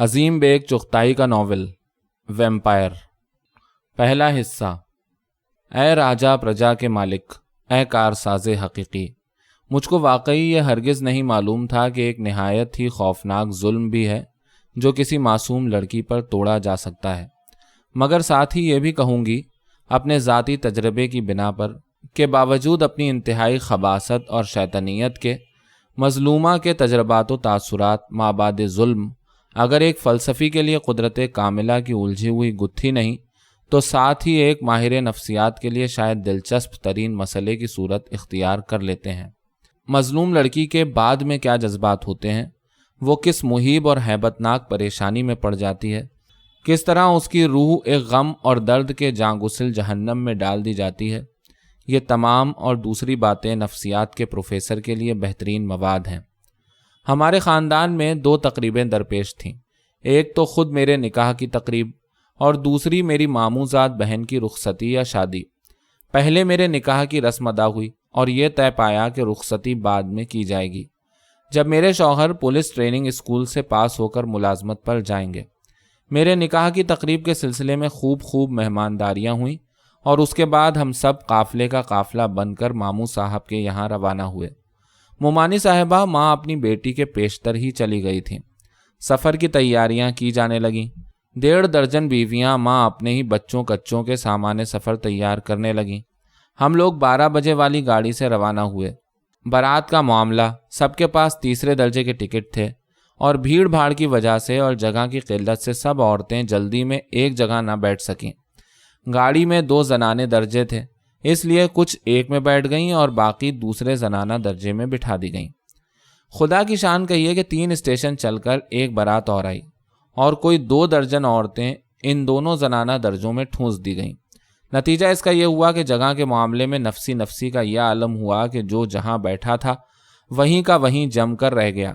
عظیم bag Chughtai کا novel vampire. پہلا حصہ۔ اے راجا پرجا کے مالک، اے کارساز حقیقی، مجھ کو واقعی یہ ہرگز نہیں معلوم تھا کہ ایک نہایت ہی خوفناک ظلم بھی ہے جو کسی معصوم لڑکی پر توڑا جا سکتا ہے، مگر ساتھ ہی یہ بھی کہوں گی اپنے ذاتی تجربے کی بنا پر کہ باوجود اپنی انتہائی خباثت اور شیطانیت کے، مظلومہ کے تجربات و تاثرات مابعد ظلم اگر ایک فلسفی کے لیے قدرت کاملہ کی الجھی ہوئی گتھی نہیں تو ساتھ ہی ایک ماہر نفسیات کے لیے شاید دلچسپ ترین مسئلے کی صورت اختیار کر لیتے ہیں۔ مظلوم لڑکی کے بعد میں کیا جذبات ہوتے ہیں، وہ کس مہیب اور ہیبتناک پریشانی میں پڑ جاتی ہے، کس طرح اس کی روح ایک غم اور درد کے جانگسل جہنم میں ڈال دی جاتی ہے، یہ تمام اور دوسری باتیں نفسیات کے پروفیسر کے لیے بہترین مواد ہیں۔ ہمارے خاندان میں 2 تقریبیں درپیش تھیں، ایک تو خود میرے نکاح کی تقریب اور دوسری میری ماموزاد بہن کی رخصتی یا شادی۔ پہلے میرے نکاح کی رسم ادا ہوئی اور یہ طے پایا کہ رخصتی بعد میں کی جائے گی جب میرے شوہر پولیس ٹریننگ اسکول سے پاس ہو کر ملازمت پر جائیں گے۔ میرے نکاح کی تقریب کے سلسلے میں خوب مہمانداریاں ہوئیں اور اس کے بعد ہم سب قافلے کا قافلہ بن کر ماموں صاحب کے یہاں روانہ ہوئے۔ مومانی صاحبہ ماں اپنی بیٹی کے پیشتر ہی چلی گئی تھیں۔ سفر کی تیاریاں کی جانے لگیں۔ 1.5 درجن بیویاں ماں اپنے ہی بچوں کچوں کے سامان سفر تیار کرنے لگیں۔ ہم لوگ 12 بجے والی گاڑی سے روانہ ہوئے۔ بارات کا معاملہ، سب کے پاس تیسرے درجے کے ٹکٹ تھے اور بھیڑ بھاڑ کی وجہ سے اور جگہ کی قلت سے سب عورتیں جلدی میں ایک جگہ نہ بیٹھ سکیں۔ گاڑی میں 2 زنانے درجے تھے، اس لیے کچھ ایک میں بیٹھ گئیں اور باقی دوسرے زنانہ درجے میں بٹھا دی گئیں۔ خدا کی شان کہیے کہ 3 اسٹیشن چل کر ایک بارات اور آئی اور کوئی 2 درجن عورتیں ان دونوں زنانہ درجوں میں ٹھونس دی گئیں۔ نتیجہ اس کا یہ ہوا کہ جگہ کے معاملے میں نفسی کا یہ عالم ہوا کہ جو جہاں بیٹھا تھا وہیں کا وہیں جم کر رہ گیا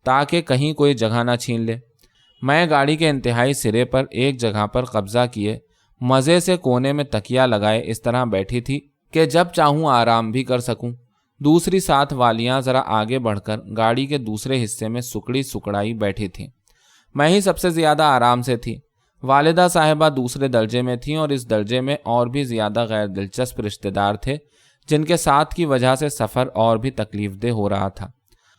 تاکہ کہیں کوئی جگہ نہ چھین لے۔ میں گاڑی کے انتہائی سرے پر ایک جگہ پر قبضہ کیے مزے سے کونے میں تکیہ لگائے اس طرح بیٹھی تھی کہ جب چاہوں آرام بھی کر سکوں۔ دوسری ساتھ والیاں ذرا آگے بڑھ کر گاڑی کے دوسرے حصے میں سکڑائی بیٹھی تھیں۔ میں ہی سب سے زیادہ آرام سے تھی۔ والدہ صاحبہ دوسرے درجے میں تھیں اور اس درجے میں اور بھی زیادہ غیر دلچسپ رشتہ دار تھے جن کے ساتھ کی وجہ سے سفر اور بھی تکلیف دہ ہو رہا تھا۔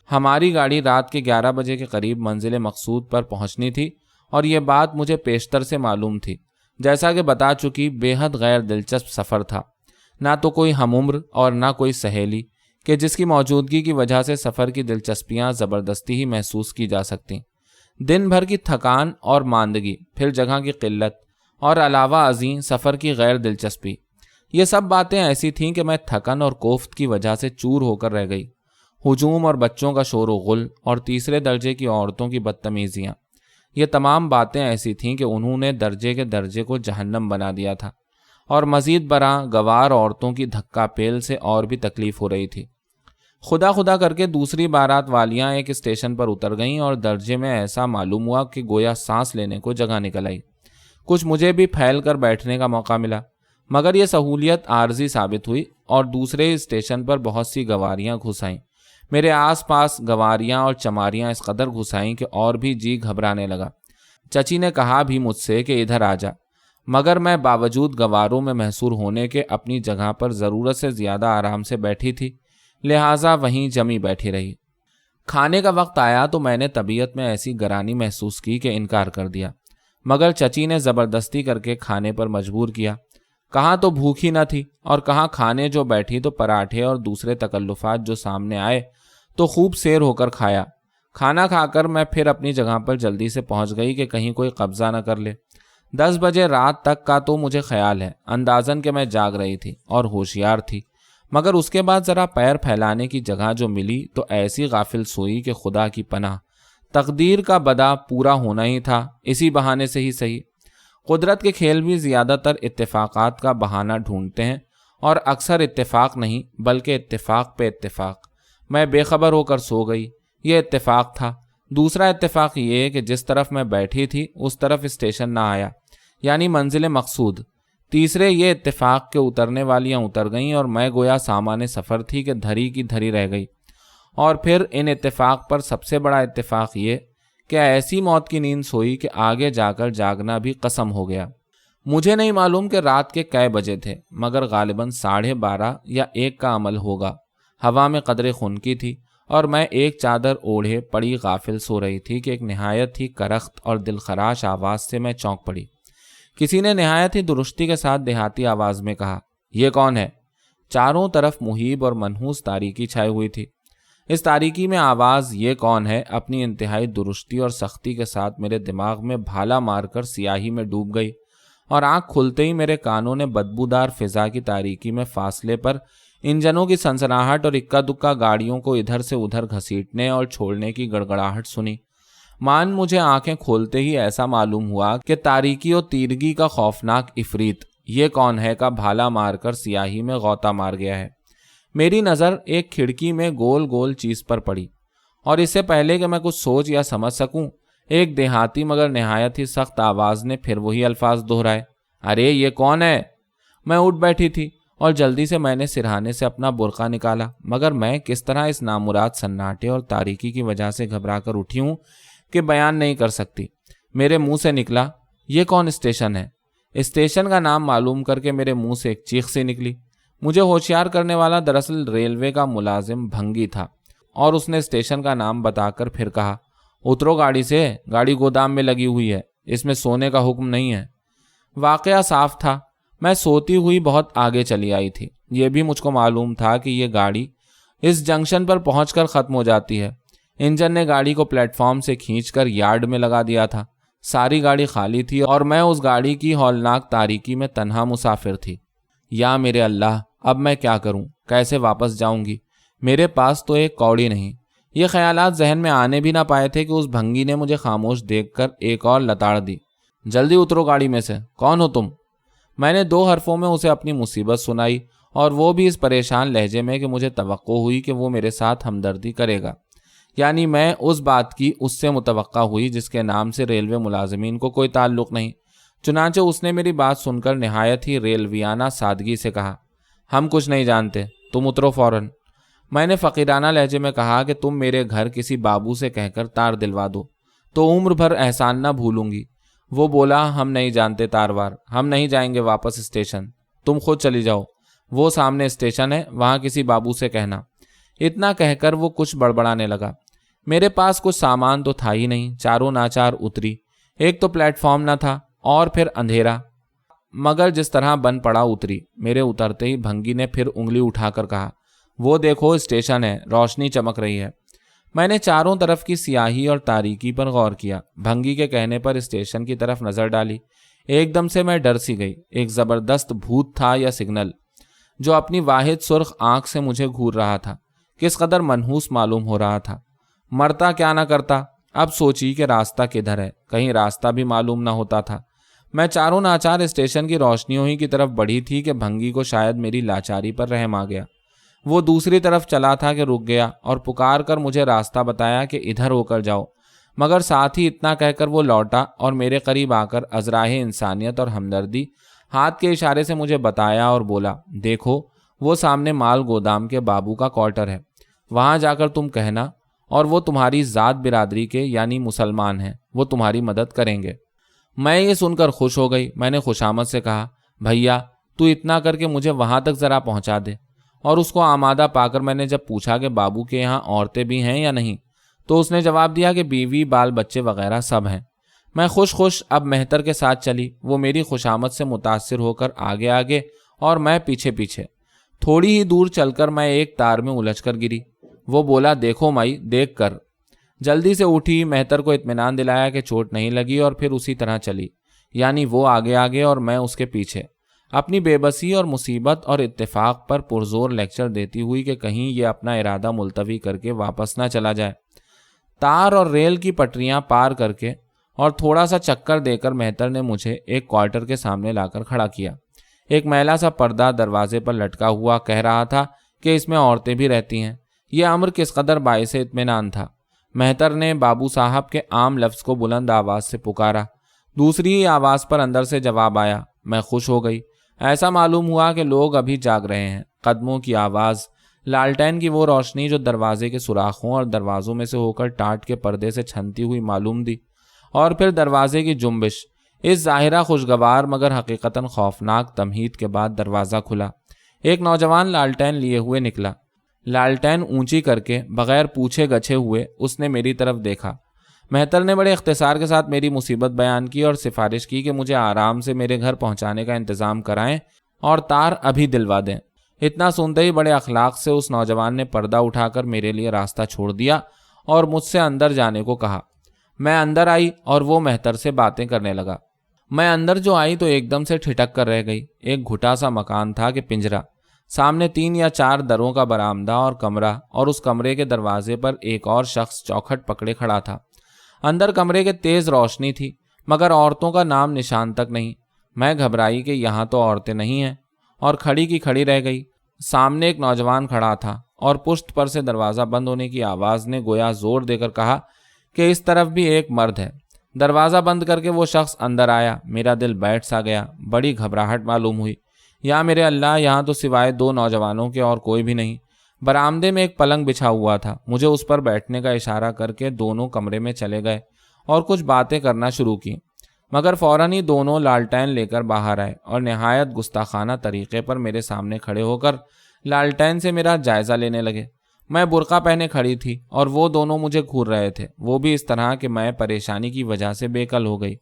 ہماری گاڑی رات کے 11 بجے کے قریب منزل مقصود پر پہنچنی تھی اور یہ بات مجھے پیشتر سے معلوم تھی۔ جیسا کہ بتا چکی، بے حد غیر دلچسپ سفر تھا، نہ تو کوئی ہم عمر اور نہ کوئی سہیلی کہ جس کی موجودگی کی وجہ سے سفر کی دلچسپیاں زبردستی ہی محسوس کی جا سکتیں۔ دن بھر کی تھکان اور ماندگی، پھر جگہ کی قلت اور علاوہ ازیں سفر کی غیر دلچسپی، یہ سب باتیں ایسی تھیں کہ میں تھکن اور کوفت کی وجہ سے چور ہو کر رہ گئی۔ ہجوم اور بچوں کا شور و غل اور تیسرے درجے کی عورتوں کی بدتمیزیاں، یہ تمام باتیں ایسی تھیں کہ انہوں نے درجے کے درجے کو جہنم بنا دیا تھا، اور مزید برآں گوار عورتوں کی دھکا پیل سے اور بھی تکلیف ہو رہی تھی۔ خدا کر کے دوسری بارات والیاں ایک اسٹیشن پر اتر گئیں اور درجے میں ایسا معلوم ہوا کہ گویا سانس لینے کو جگہ نکل آئی۔ کچھ مجھے بھی پھیل کر بیٹھنے کا موقع ملا، مگر یہ سہولیت عارضی ثابت ہوئی اور دوسرے اسٹیشن پر بہت سی گواریاں گھس آئیں۔ میرے آس پاس گواریاں اور چماریاں اس قدر گھس آئیں کہ اور بھی جی گھبرانے لگا۔ چچی نے کہا بھی مجھ سے کہ ادھر آ جا، مگر میں باوجود گواروں میں محصور ہونے کے اپنی جگہ پر ضرورت سے زیادہ آرام سے بیٹھی تھی، لہٰذا وہیں جمی بیٹھی رہی۔ کھانے کا وقت آیا تو میں نے طبیعت میں ایسی گرانی محسوس کی کہ انکار کر دیا، مگر چچی نے زبردستی کر کے کھانے پر مجبور کیا۔ کہاں تو بھوک ہی نہ تھی اور کہاں کھانے جو بیٹھی تو پراٹھے اور دوسرے تکلفات جو سامنے آئے تو خوب سیر ہو کر کھایا۔ کھانا کھا کر میں پھر اپنی جگہ پر جلدی سے پہنچ گئی کہ کہیں کوئی قبضہ نہ کر لے۔ 10 بجے رات تک کا تو مجھے خیال ہے اندازن کہ میں جاگ رہی تھی اور ہوشیار تھی، مگر اس کے بعد ذرا پیر پھیلانے کی جگہ جو ملی تو ایسی غافل سوئی کہ خدا کی پناہ، تقدیر کا بدا پورا ہونا ہی تھا، اسی بہانے سے ہی صحیح۔ قدرت کے کھیل بھی زیادہ تر اتفاقات کا بہانہ ڈھونڈتے ہیں اور اکثر اتفاق نہیں بلکہ اتفاق پہ اتفاق۔ میں بے خبر ہو کر سو گئی، یہ اتفاق تھا۔ دوسرا اتفاق یہ کہ جس طرف میں بیٹھی تھی اس طرف اسٹیشن نہ آیا، یعنی منزل مقصود۔ تیسرے یہ اتفاق کہ اترنے والیاں اتر گئیں اور میں گویا سامان سفر تھی کہ دھری کی دھری رہ گئی۔ اور پھر ان اتفاق پر سب سے بڑا اتفاق یہ کہ ایسی موت کی نیند سوئی کہ آگے جا کر جاگنا بھی قسم ہو گیا۔ مجھے نہیں معلوم کہ رات کے کئے بجے تھے، مگر غالباً 12:30 یا 1 کا عمل ہوگا۔ ہوا میں قدرے خنکی تھی اور میں ایک چادر اوڑھے پڑی غافل سو رہی تھی کہ ایک نہایت ہی کرخت اور دلخراش آواز سے میں چونک پڑی۔ کسی نے نہایت ہی درستی کے ساتھ دیہاتی آواز میں کہا، یہ کون ہے؟ چاروں طرف محیب اور منحوس تاریکی چھائی ہوئی تھی۔ اس تاریکی میں آواز یہ کون ہے اپنی انتہائی درستی اور سختی کے ساتھ میرے دماغ میں بھالا مار کر سیاہی میں ڈوب گئی، اور آنکھ کھلتے ہی میرے کانوں نے بدبودار فضا کی تاریکی میں فاصلے پر انجنوں کی سنسناہٹ اور اکا دکا گاڑیوں کو ادھر سے ادھر گھسیٹنے اور چھوڑنے کی گڑگڑاہٹ سنی۔ مجھے آنکھیں کھولتے ہی ایسا معلوم ہوا کہ تاریکی اور تیرگی کا خوفناک عفریت یہ کون ہے کا بھالا مار کر سیاہی میں غوطہ مار گیا ہے۔ میری نظر ایک کھڑکی میں گول گول چیز پر پڑی، اور اس سے پہلے کہ میں کچھ سوچ یا سمجھ سکوں، ایک دیہاتی مگر نہایت ہی سخت آواز نے پھر وہی الفاظ دہرائے، ارے یہ کون ہے؟ میں اٹھ بیٹھی تھی اور جلدی سے میں نے سرہانے سے اپنا برقع نکالا، مگر میں کس طرح اس نامراد سناٹے اور تاریکی کی وجہ سے گھبرا کر اٹھی ہوں کہ بیان نہیں کر سکتی۔ میرے منہ سے نکلا، یہ کون اسٹیشن ہے؟ اسٹیشن کا نام معلوم کر کے میرے منہ سے ایک چیخ سی نکلی۔ مجھے ہوشیار کرنے والا دراصل ریلوے کا ملازم بھنگی تھا، اور اس نے اسٹیشن کا نام بتا کر پھر کہا، اترو گاڑی سے، گاڑی گودام میں لگی ہوئی ہے، اس میں سونے کا حکم نہیں ہے۔ واقعہ صاف تھا، میں سوتی ہوئی بہت آگے چلی آئی تھی۔ یہ بھی مجھ کو معلوم تھا کہ یہ گاڑی اس جنکشن پر پہنچ کر ختم ہو جاتی ہے۔ انجن نے گاڑی کو پلیٹ فارم سے کھینچ کر یارڈ میں لگا دیا تھا۔ ساری گاڑی خالی تھی اور میں اس گاڑی کی ہولناک تاریکی میں تنہا مسافر تھی۔ یا میرے اللہ، اب میں کیا کروں؟ کیسے واپس جاؤں گی؟ میرے پاس تو ایک کوڑی نہیں۔ یہ خیالات ذہن میں آنے بھی نہ پائے تھے کہ اس بھنگی نے مجھے خاموش دیکھ کر ایک اور لتاڑ دی، جلدی اترو گاڑی میں سے، کون ہو تم؟ میں نے 2 حرفوں میں اسے اپنی مصیبت سنائی، اور وہ بھی اس پریشان لہجے میں کہ مجھے توقع ہوئی کہ وہ میرے ساتھ ہمدردی کرے گا۔ یعنی میں اس بات کی اس سے متوقع ہوئی جس کے نام سے ریلوے ملازمین کو کوئی تعلق نہیں۔ چنانچہ اس نے میری بات سن کر نہایت ہی ریلویانہ سادگی سے کہا، ہم کچھ نہیں جانتے، تم اترو فوراً۔ میں نے فقیرانہ لہجے میں کہا کہ تم میرے گھر کسی بابو سے کہہ کر تار دلوا دو تو عمر بھر احسان نہ بھولوں گی۔ وہ بولا، ہم نہیں جانتے تاروار، ہم نہیں جائیں گے واپس اسٹیشن، تم خود چلی جاؤ، وہ سامنے اسٹیشن ہے، وہاں کسی بابو سے کہنا۔ اتنا کہہ کر وہ کچھ بڑبڑانے لگا۔ میرے پاس کچھ سامان تو تھا ہی نہیں۔ چاروں ناچار اتری۔ ایک تو پلیٹ فارم نہ تھا اور پھر اندھیرا، مگر جس طرح بن پڑا اتری۔ میرے اترتے ہی بھنگی نے پھر انگلی اٹھا کر کہا، وہ دیکھو اسٹیشن ہے، روشنی چمک رہی ہے۔ میں نے چاروں طرف کی سیاہی اور تاریکی پر غور کیا۔ بھنگی کے کہنے پر اسٹیشن کی طرف نظر ڈالی۔ ایک دم سے میں ڈر سی گئی۔ ایک زبردست بھوت تھا یا سگنل جو اپنی واحد سرخ آنکھ سے مجھے گھور رہا تھا، کس قدر منحوس معلوم ہو رہا تھا۔ مرتا کیا نہ کرتا، اب سوچی کہ راستہ کدھر ہے، کہیں راستہ بھی معلوم نہ ہوتا تھا۔ میں چاروں ناچار اسٹیشن کی روشنیوں ہی کی طرف بڑھی تھی کہ بھنگی کو شاید میری لاچاری پر رحم آ گیا۔ وہ دوسری طرف چلا تھا کہ رک گیا اور پکار کر مجھے راستہ بتایا کہ ادھر ہو کر جاؤ، مگر ساتھ ہی اتنا کہہ کر وہ لوٹا اور میرے قریب آ کر عذراہ انسانیت اور ہمدردی ہاتھ کے اشارے سے مجھے بتایا اور بولا، دیکھو وہ سامنے مال گودام کے بابو کا کوارٹر ہے، وہاں جا کر تم کہنا، اور وہ تمہاری ذات برادری کے یعنی مسلمان ہیں، وہ تمہاری مدد کریں گے۔ میں یہ سن کر خوش ہو گئی۔ میں نے خوشامد سے کہا، بھیا تو اتنا کر کے مجھے وہاں تک ذرا پہنچا دے۔ اور اس کو آمادہ پا کر میں نے جب پوچھا کہ بابو کے یہاں عورتیں بھی ہیں یا نہیں، تو اس نے جواب دیا کہ بیوی، بال بچے وغیرہ سب ہیں۔ میں خوش اب مہتر کے ساتھ چلی۔ وہ میری خوشامد سے متاثر ہو کر آگے آگے اور میں پیچھے پیچھے۔ تھوڑی ہی دور چل کر میں ایک تار میں الجھ کر گری۔ وہ بولا، دیکھو مائی، دیکھ کر۔ جلدی سے اٹھی، مہتر کو اطمینان دلایا کہ چوٹ نہیں لگی، اور پھر اسی طرح چلی، یعنی وہ آگے آگے اور میں اس کے پیچھے، اپنی بے بسی اور مصیبت اور اتفاق پر پرزور لیکچر دیتی ہوئی کہ کہیں یہ اپنا ارادہ ملتوی کر کے واپس نہ چلا جائے۔ تار اور ریل کی پٹریاں پار کر کے اور تھوڑا سا چکر دے کر مہتر نے مجھے ایک کوارٹر کے سامنے لا کر کھڑا کیا۔ ایک میلا سا پردہ دروازے پر لٹکا ہوا کہہ رہا تھا کہ اس میں عورتیں بھی رہتی ہیں۔ یہ امر کس قدر باعث اطمینان تھا۔ مہتر نے بابو صاحب کے عام لفظ کو بلند آواز سے پکارا۔ دوسری ہی آواز پر اندر سے جواب آیا۔ میں خوش ہو گئی۔ ایسا معلوم ہوا کہ لوگ ابھی جاگ رہے ہیں۔ قدموں کی آواز، لالٹین کی وہ روشنی جو دروازے کے سوراخوں اور دروازوں میں سے ہو کر ٹاٹ کے پردے سے چھنتی ہوئی معلوم دی، اور پھر دروازے کی جنبش۔ اس ظاہرہ خوشگوار مگر حقیقتاً خوفناک تمہید کے بعد دروازہ کھلا۔ ایک نوجوان لالٹین لیے ہوئے نکلا۔ لالٹین اونچی کر کے بغیر پوچھے گچھے ہوئے اس نے میری طرف دیکھا۔ مہتر نے بڑے اختصار کے ساتھ میری مصیبت بیان کی اور سفارش کی کہ مجھے آرام سے میرے گھر پہنچانے کا انتظام کرائیں اور تار ابھی دلوا دیں۔ اتنا سنتے ہی بڑے اخلاق سے اس نوجوان نے پردہ اٹھا کر میرے لیے راستہ چھوڑ دیا اور مجھ سے اندر جانے کو کہا۔ میں اندر آئی اور وہ مہتر سے باتیں کرنے لگا۔ میں اندر جو آئی تو ایک دم سے ٹھٹک کر رہ گئی۔ ایک گھٹا سا مکان تھا کہ پنجرا، سامنے 3 یا 4 دروں کا برآمدہ اور کمرہ، اور اس کمرے کے دروازے پر ایک اور شخص چوکھٹ پکڑے کھڑا تھا۔ اندر کمرے کے تیز روشنی تھی مگر عورتوں کا نام نشان تک نہیں۔ میں گھبرائی کہ یہاں تو عورتیں نہیں ہیں، اور کھڑی کی کھڑی رہ گئی۔ سامنے ایک نوجوان کھڑا تھا اور پشت پر سے دروازہ بند ہونے کی آواز نے گویا زور دے کر کہا کہ اس طرف بھی ایک مرد ہے۔ دروازہ بند کر کے وہ شخص اندر آیا۔ میرا دل بیٹھ سا گیا، بڑی گھبراہٹ معلوم ہوئی۔ یا میرے اللہ، یہاں تو سوائے 2 نوجوانوں کے اور کوئی بھی نہیں۔ برآمدے میں ایک پلنگ بچھا ہوا تھا۔ مجھے اس پر بیٹھنے کا اشارہ کر کے دونوں کمرے میں چلے گئے اور کچھ باتیں کرنا شروع کی، مگر فوراً ہی دونوں لالٹین لے کر باہر آئے اور نہایت گستاخانہ طریقے پر میرے سامنے کھڑے ہو کر لالٹین سے میرا جائزہ لینے لگے۔ میں برقع پہنے کھڑی تھی اور وہ دونوں مجھے گھور رہے تھے، وہ بھی اس طرح کہ میں پریشانی کی وجہ سے بے کل ہو گئی۔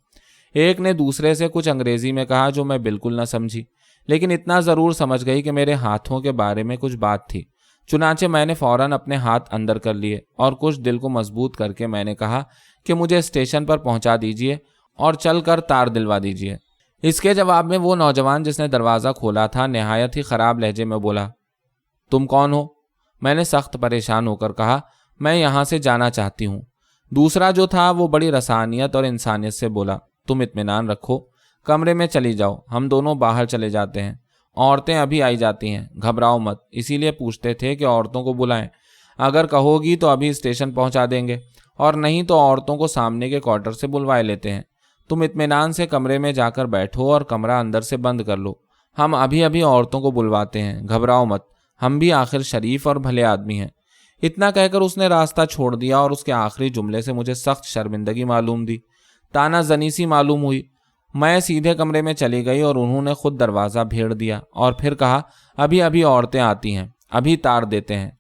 ایک نے دوسرے سے کچھ انگریزی میں کہا جو میں بالکل نہ سمجھی، لیکن اتنا ضرور سمجھ گئی کہ میرے ہاتھوں کے بارے میں کچھ بات تھی۔ چنانچہ میں نے فوراً اپنے ہاتھ اندر کر لیے اور کچھ دل کو مضبوط کر کے میں نے کہا کہ مجھے اسٹیشن پر پہنچا دیجیے اور چل کر تار دلوا دیجیے۔ اس کے جواب میں وہ نوجوان جس نے دروازہ کھولا تھا نہایت ہی خراب لہجے میں بولا، تم کون ہو؟ میں نے سخت پریشان ہو کر کہا، میں یہاں سے جانا چاہتی ہوں۔ دوسرا جو تھا وہ بڑی رسانیت اور انسانیت سے بولا، تم اطمینان رکھو، کمرے میں چلی جاؤ، ہم دونوں باہر چلے جاتے ہیں، عورتیں ابھی آئی جاتی ہیں، گھبراؤ مت۔ اسی لیے پوچھتے تھے کہ عورتوں کو بلائیں، اگر کہو گی تو ابھی اسٹیشن پہنچا دیں گے، اور نہیں تو عورتوں کو سامنے کے کوارٹر سے بلوائے لیتے ہیں۔ تم اطمینان سے کمرے میں جا کر بیٹھو اور کمرہ اندر سے بند کر لو، ہم ابھی عورتوں کو بلواتے ہیں، گھبراؤ مت، ہم بھی آخر شریف اور بھلے آدمی ہیں۔ اتنا کہہ کر اس نے راستہ چھوڑ دیا اور اس کے آخری جملے سے مجھے سخت شرمندگی معلوم دی، تانا زنی سی معلوم ہوئی۔ میں سیدھے کمرے میں چلی گئی اور انہوں نے خود دروازہ بھیڑ دیا اور پھر کہا، ابھی عورتیں آتی ہیں، ابھی تار دیتے ہیں۔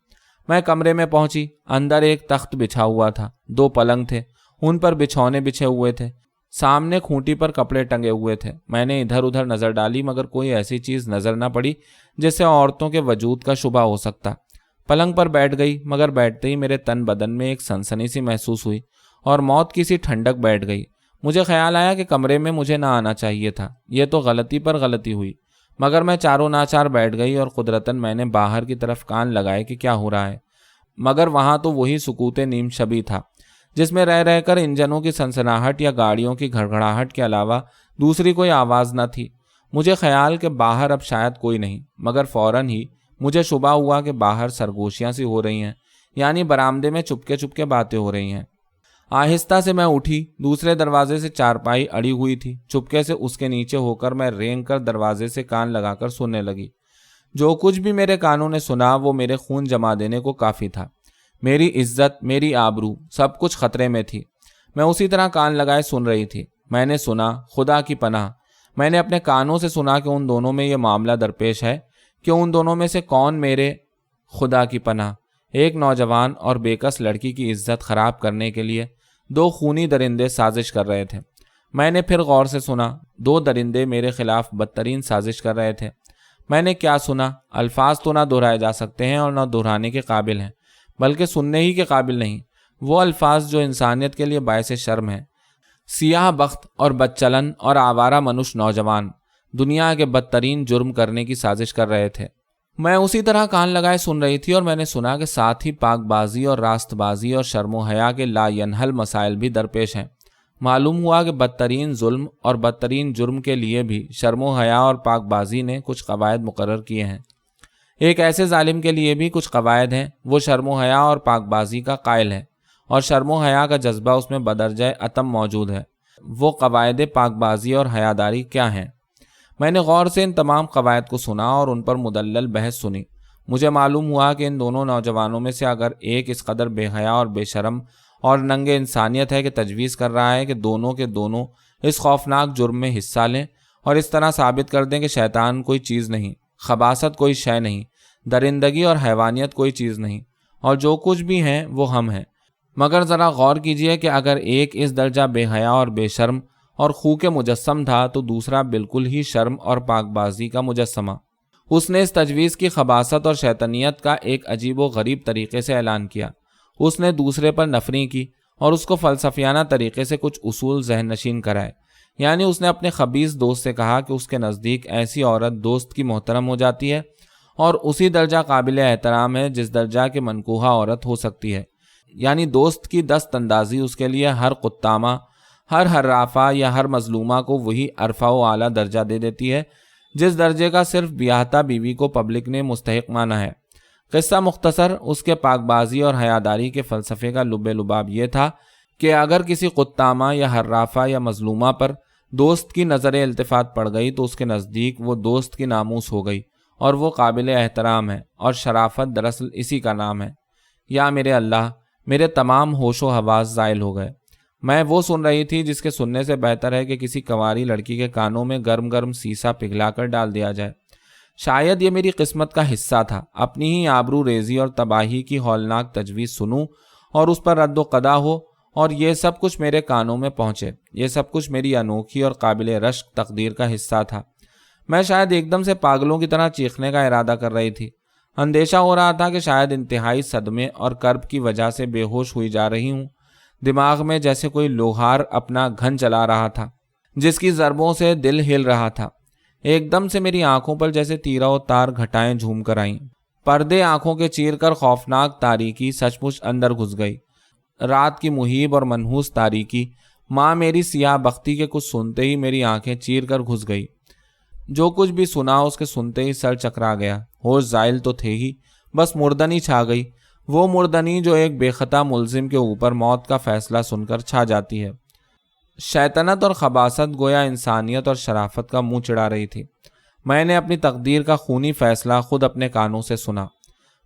میں کمرے میں پہنچی۔ اندر ایک تخت بچھا ہوا تھا، 2 پلنگ تھے، ان پر بچھونے بچھے ہوئے تھے، سامنے کھونٹی پر کپڑے ٹنگے ہوئے تھے۔ میں نے ادھر ادھر نظر ڈالی مگر کوئی ایسی چیز نظر نہ پڑی جس سے عورتوں کے وجود کا شبہ ہو سکتا۔ پلنگ پر بیٹھ گئی مگر بیٹھتے ہی میرے تن بدن میں ایک سنسنی سی محسوس ہوئی اور موت کی سی ٹھنڈک بیٹھ گئی۔ مجھے خیال آیا کہ کمرے میں مجھے نہ آنا چاہیے تھا، یہ تو غلطی پر غلطی ہوئی، مگر میں چاروں ناچار بیٹھ گئی اور قدرتاً میں نے باہر کی طرف کان لگائے کہ کیا ہو رہا ہے، مگر وہاں تو وہی سکوت نیم شبی تھا جس میں رہ کر انجنوں کی سنسناہٹ یا گاڑیوں کی گھڑگھڑاہٹ کے علاوہ دوسری کوئی آواز نہ تھی۔ مجھے خیال کہ باہر اب شاید کوئی نہیں، مگر فوراً ہی مجھے شبہ ہوا کہ باہر سرگوشیاں سی ہو رہی ہیں، یعنی برآمدے میں چپکے چپکے باتیں ہو رہی ہیں۔ آہستہ سے میں اٹھی، دوسرے دروازے سے چارپائی اڑی ہوئی تھی، چپکے سے اس کے نیچے ہو کر میں رینگ کر دروازے سے کان لگا کر سننے لگی۔ جو کچھ بھی میرے کانوں نے سنا وہ میرے خون جما دینے کو کافی تھا۔ میری عزت، میری آبرو، سب کچھ خطرے میں تھی۔ میں اسی طرح کان لگائے سن رہی تھی۔ میں نے سنا، خدا کی پناہ، میں نے اپنے کانوں سے سنا کہ ان دونوں میں یہ معاملہ درپیش ہے کہ ان دونوں میں سے کون میرے، خدا کی پناہ، ایک نوجوان اور بےکس لڑکی کی عزت خراب کرنے کے لیے 2 خونی درندے سازش کر رہے تھے۔ میں نے پھر غور سے سنا، 2 درندے میرے خلاف بدترین سازش کر رہے تھے۔ میں نے کیا سنا؟ الفاظ تو نہ دہرائے جا سکتے ہیں اور نہ دہرانے کے قابل ہیں، بلکہ سننے ہی کے قابل نہیں۔ وہ الفاظ جو انسانیت کے لیے باعث شرم ہیں۔ سیاہ بخت اور بدچلن اور آوارہ منش نوجوان دنیا کے بدترین جرم کرنے کی سازش کر رہے تھے۔ میں اسی طرح کان لگائے سن رہی تھی اور میں نے سنا کہ ساتھ ہی پاک بازی اور راست بازی اور شرم و حیا کے لا ینحل مسائل بھی درپیش ہیں۔ معلوم ہوا کہ بدترین ظلم اور بدترین جرم کے لیے بھی شرم و حیا اور پاک بازی نے کچھ قواعد مقرر کیے ہیں۔ ایک ایسے ظالم کے لیے بھی کچھ قواعد ہیں، وہ شرم و حیا اور پاک بازی کا قائل ہے اور شرم و حیا کا جذبہ اس میں بدرجہ عتم موجود ہے۔ وہ قواعد پاک بازی اور حیاداری کیا ہیں؟ میں نے غور سے ان تمام قواعد کو سنا اور ان پر مدلل بحث سنی۔ مجھے معلوم ہوا کہ ان دونوں نوجوانوں میں سے اگر ایک اس قدر بے حیا اور بے شرم اور ننگ انسانیت ہے کہ تجویز کر رہا ہے کہ دونوں کے دونوں اس خوفناک جرم میں حصہ لیں اور اس طرح ثابت کر دیں کہ شیطان کوئی چیز نہیں، خباثت کوئی شے نہیں، درندگی اور حیوانیت کوئی چیز نہیں، اور جو کچھ بھی ہیں وہ ہم ہیں، مگر ذرا غور کیجئے کہ اگر ایک اس درجہ بے حیا اور بے شرم اور خو کے مجسم تھا تو دوسرا بالکل ہی شرم اور پاک بازی کا مجسمہ۔ اس نے اس تجویز کی خباثت اور شیطانیت کا ایک عجیب و غریب طریقے سے اعلان کیا۔ اس نے دوسرے پر نفری کی اور اس کو فلسفیانہ طریقے سے کچھ اصول ذہن نشین کرائے، یعنی اس نے اپنے خبیث دوست سے کہا کہ اس کے نزدیک ایسی عورت دوست کی محترم ہو جاتی ہے اور اسی درجہ قابل احترام ہے جس درجہ کے منکوحہ عورت ہو سکتی ہے، یعنی دوست کی دست اندازی اس کے لیے ہر قطامہ، ہر حرافہ یا ہر مظلومہ کو وہی عرفہ و اعلیٰ درجہ دے دیتی ہے جس درجے کا صرف بیاہتا بیوی کو پبلک نے مستحق مانا ہے۔ قصہ مختصر، اس کے پاک بازی اور حیاداری کے فلسفے کا لب لباب یہ تھا کہ اگر کسی قطامہ یا حرافہ یا مظلومہ پر دوست کی نظر التفات پڑ گئی تو اس کے نزدیک وہ دوست کی ناموس ہو گئی اور وہ قابل احترام ہے، اور شرافت دراصل اسی کا نام ہے۔ یا میرے اللہ، میرے تمام ہوش و حواس زائل ہو گئے۔ میں وہ سن رہی تھی جس کے سننے سے بہتر ہے کہ کسی کنواری لڑکی کے کانوں میں گرم گرم سیسا پگھلا کر ڈال دیا جائے۔ شاید یہ میری قسمت کا حصہ تھا، اپنی ہی آبرو ریزی اور تباہی کی ہولناک تجویز سنوں اور اس پر رد و قدا ہو، اور یہ سب کچھ میرے کانوں میں پہنچے۔ یہ سب کچھ میری انوکھی اور قابل رشک تقدیر کا حصہ تھا۔ میں شاید ایک دم سے پاگلوں کی طرح چیخنے کا ارادہ کر رہی تھی۔ اندیشہ ہو رہا تھا کہ شاید انتہائی صدمے اور کرب کی وجہ سے بے ہوش ہوئی جا رہی ہوں۔ دماغ میں جیسے کوئی لوہار اپنا گھن چلا رہا تھا جس کی ضربوں سے دل ہل رہا تھا۔ ایک دم سے میری آنکھوں پر جیسے تیرہ و تار گھٹائیں جھوم کر آئیں۔ پردے آنکھوں کے چیر کر خوفناک تاریکی سچ مچ اندر گھس گئی۔ رات کی مہیب اور منحوس تاریکی ماں میری سیاہ بختی کے کچھ سنتے ہی میری آنکھیں چیر کر گھس گئی۔ جو کچھ بھی سنا اس کے سنتے ہی سر چکرا گیا۔ ہوش زائل تو تھے ہی، بس مردنی چھا گئی، وہ مردنی جو ایک بے خطا ملزم کے اوپر موت کا فیصلہ سن کر چھا جاتی ہے۔ شیطنت اور خباثت گویا انسانیت اور شرافت کا منہ چڑھا رہی تھی۔ میں نے اپنی تقدیر کا خونی فیصلہ خود اپنے کانوں سے سنا،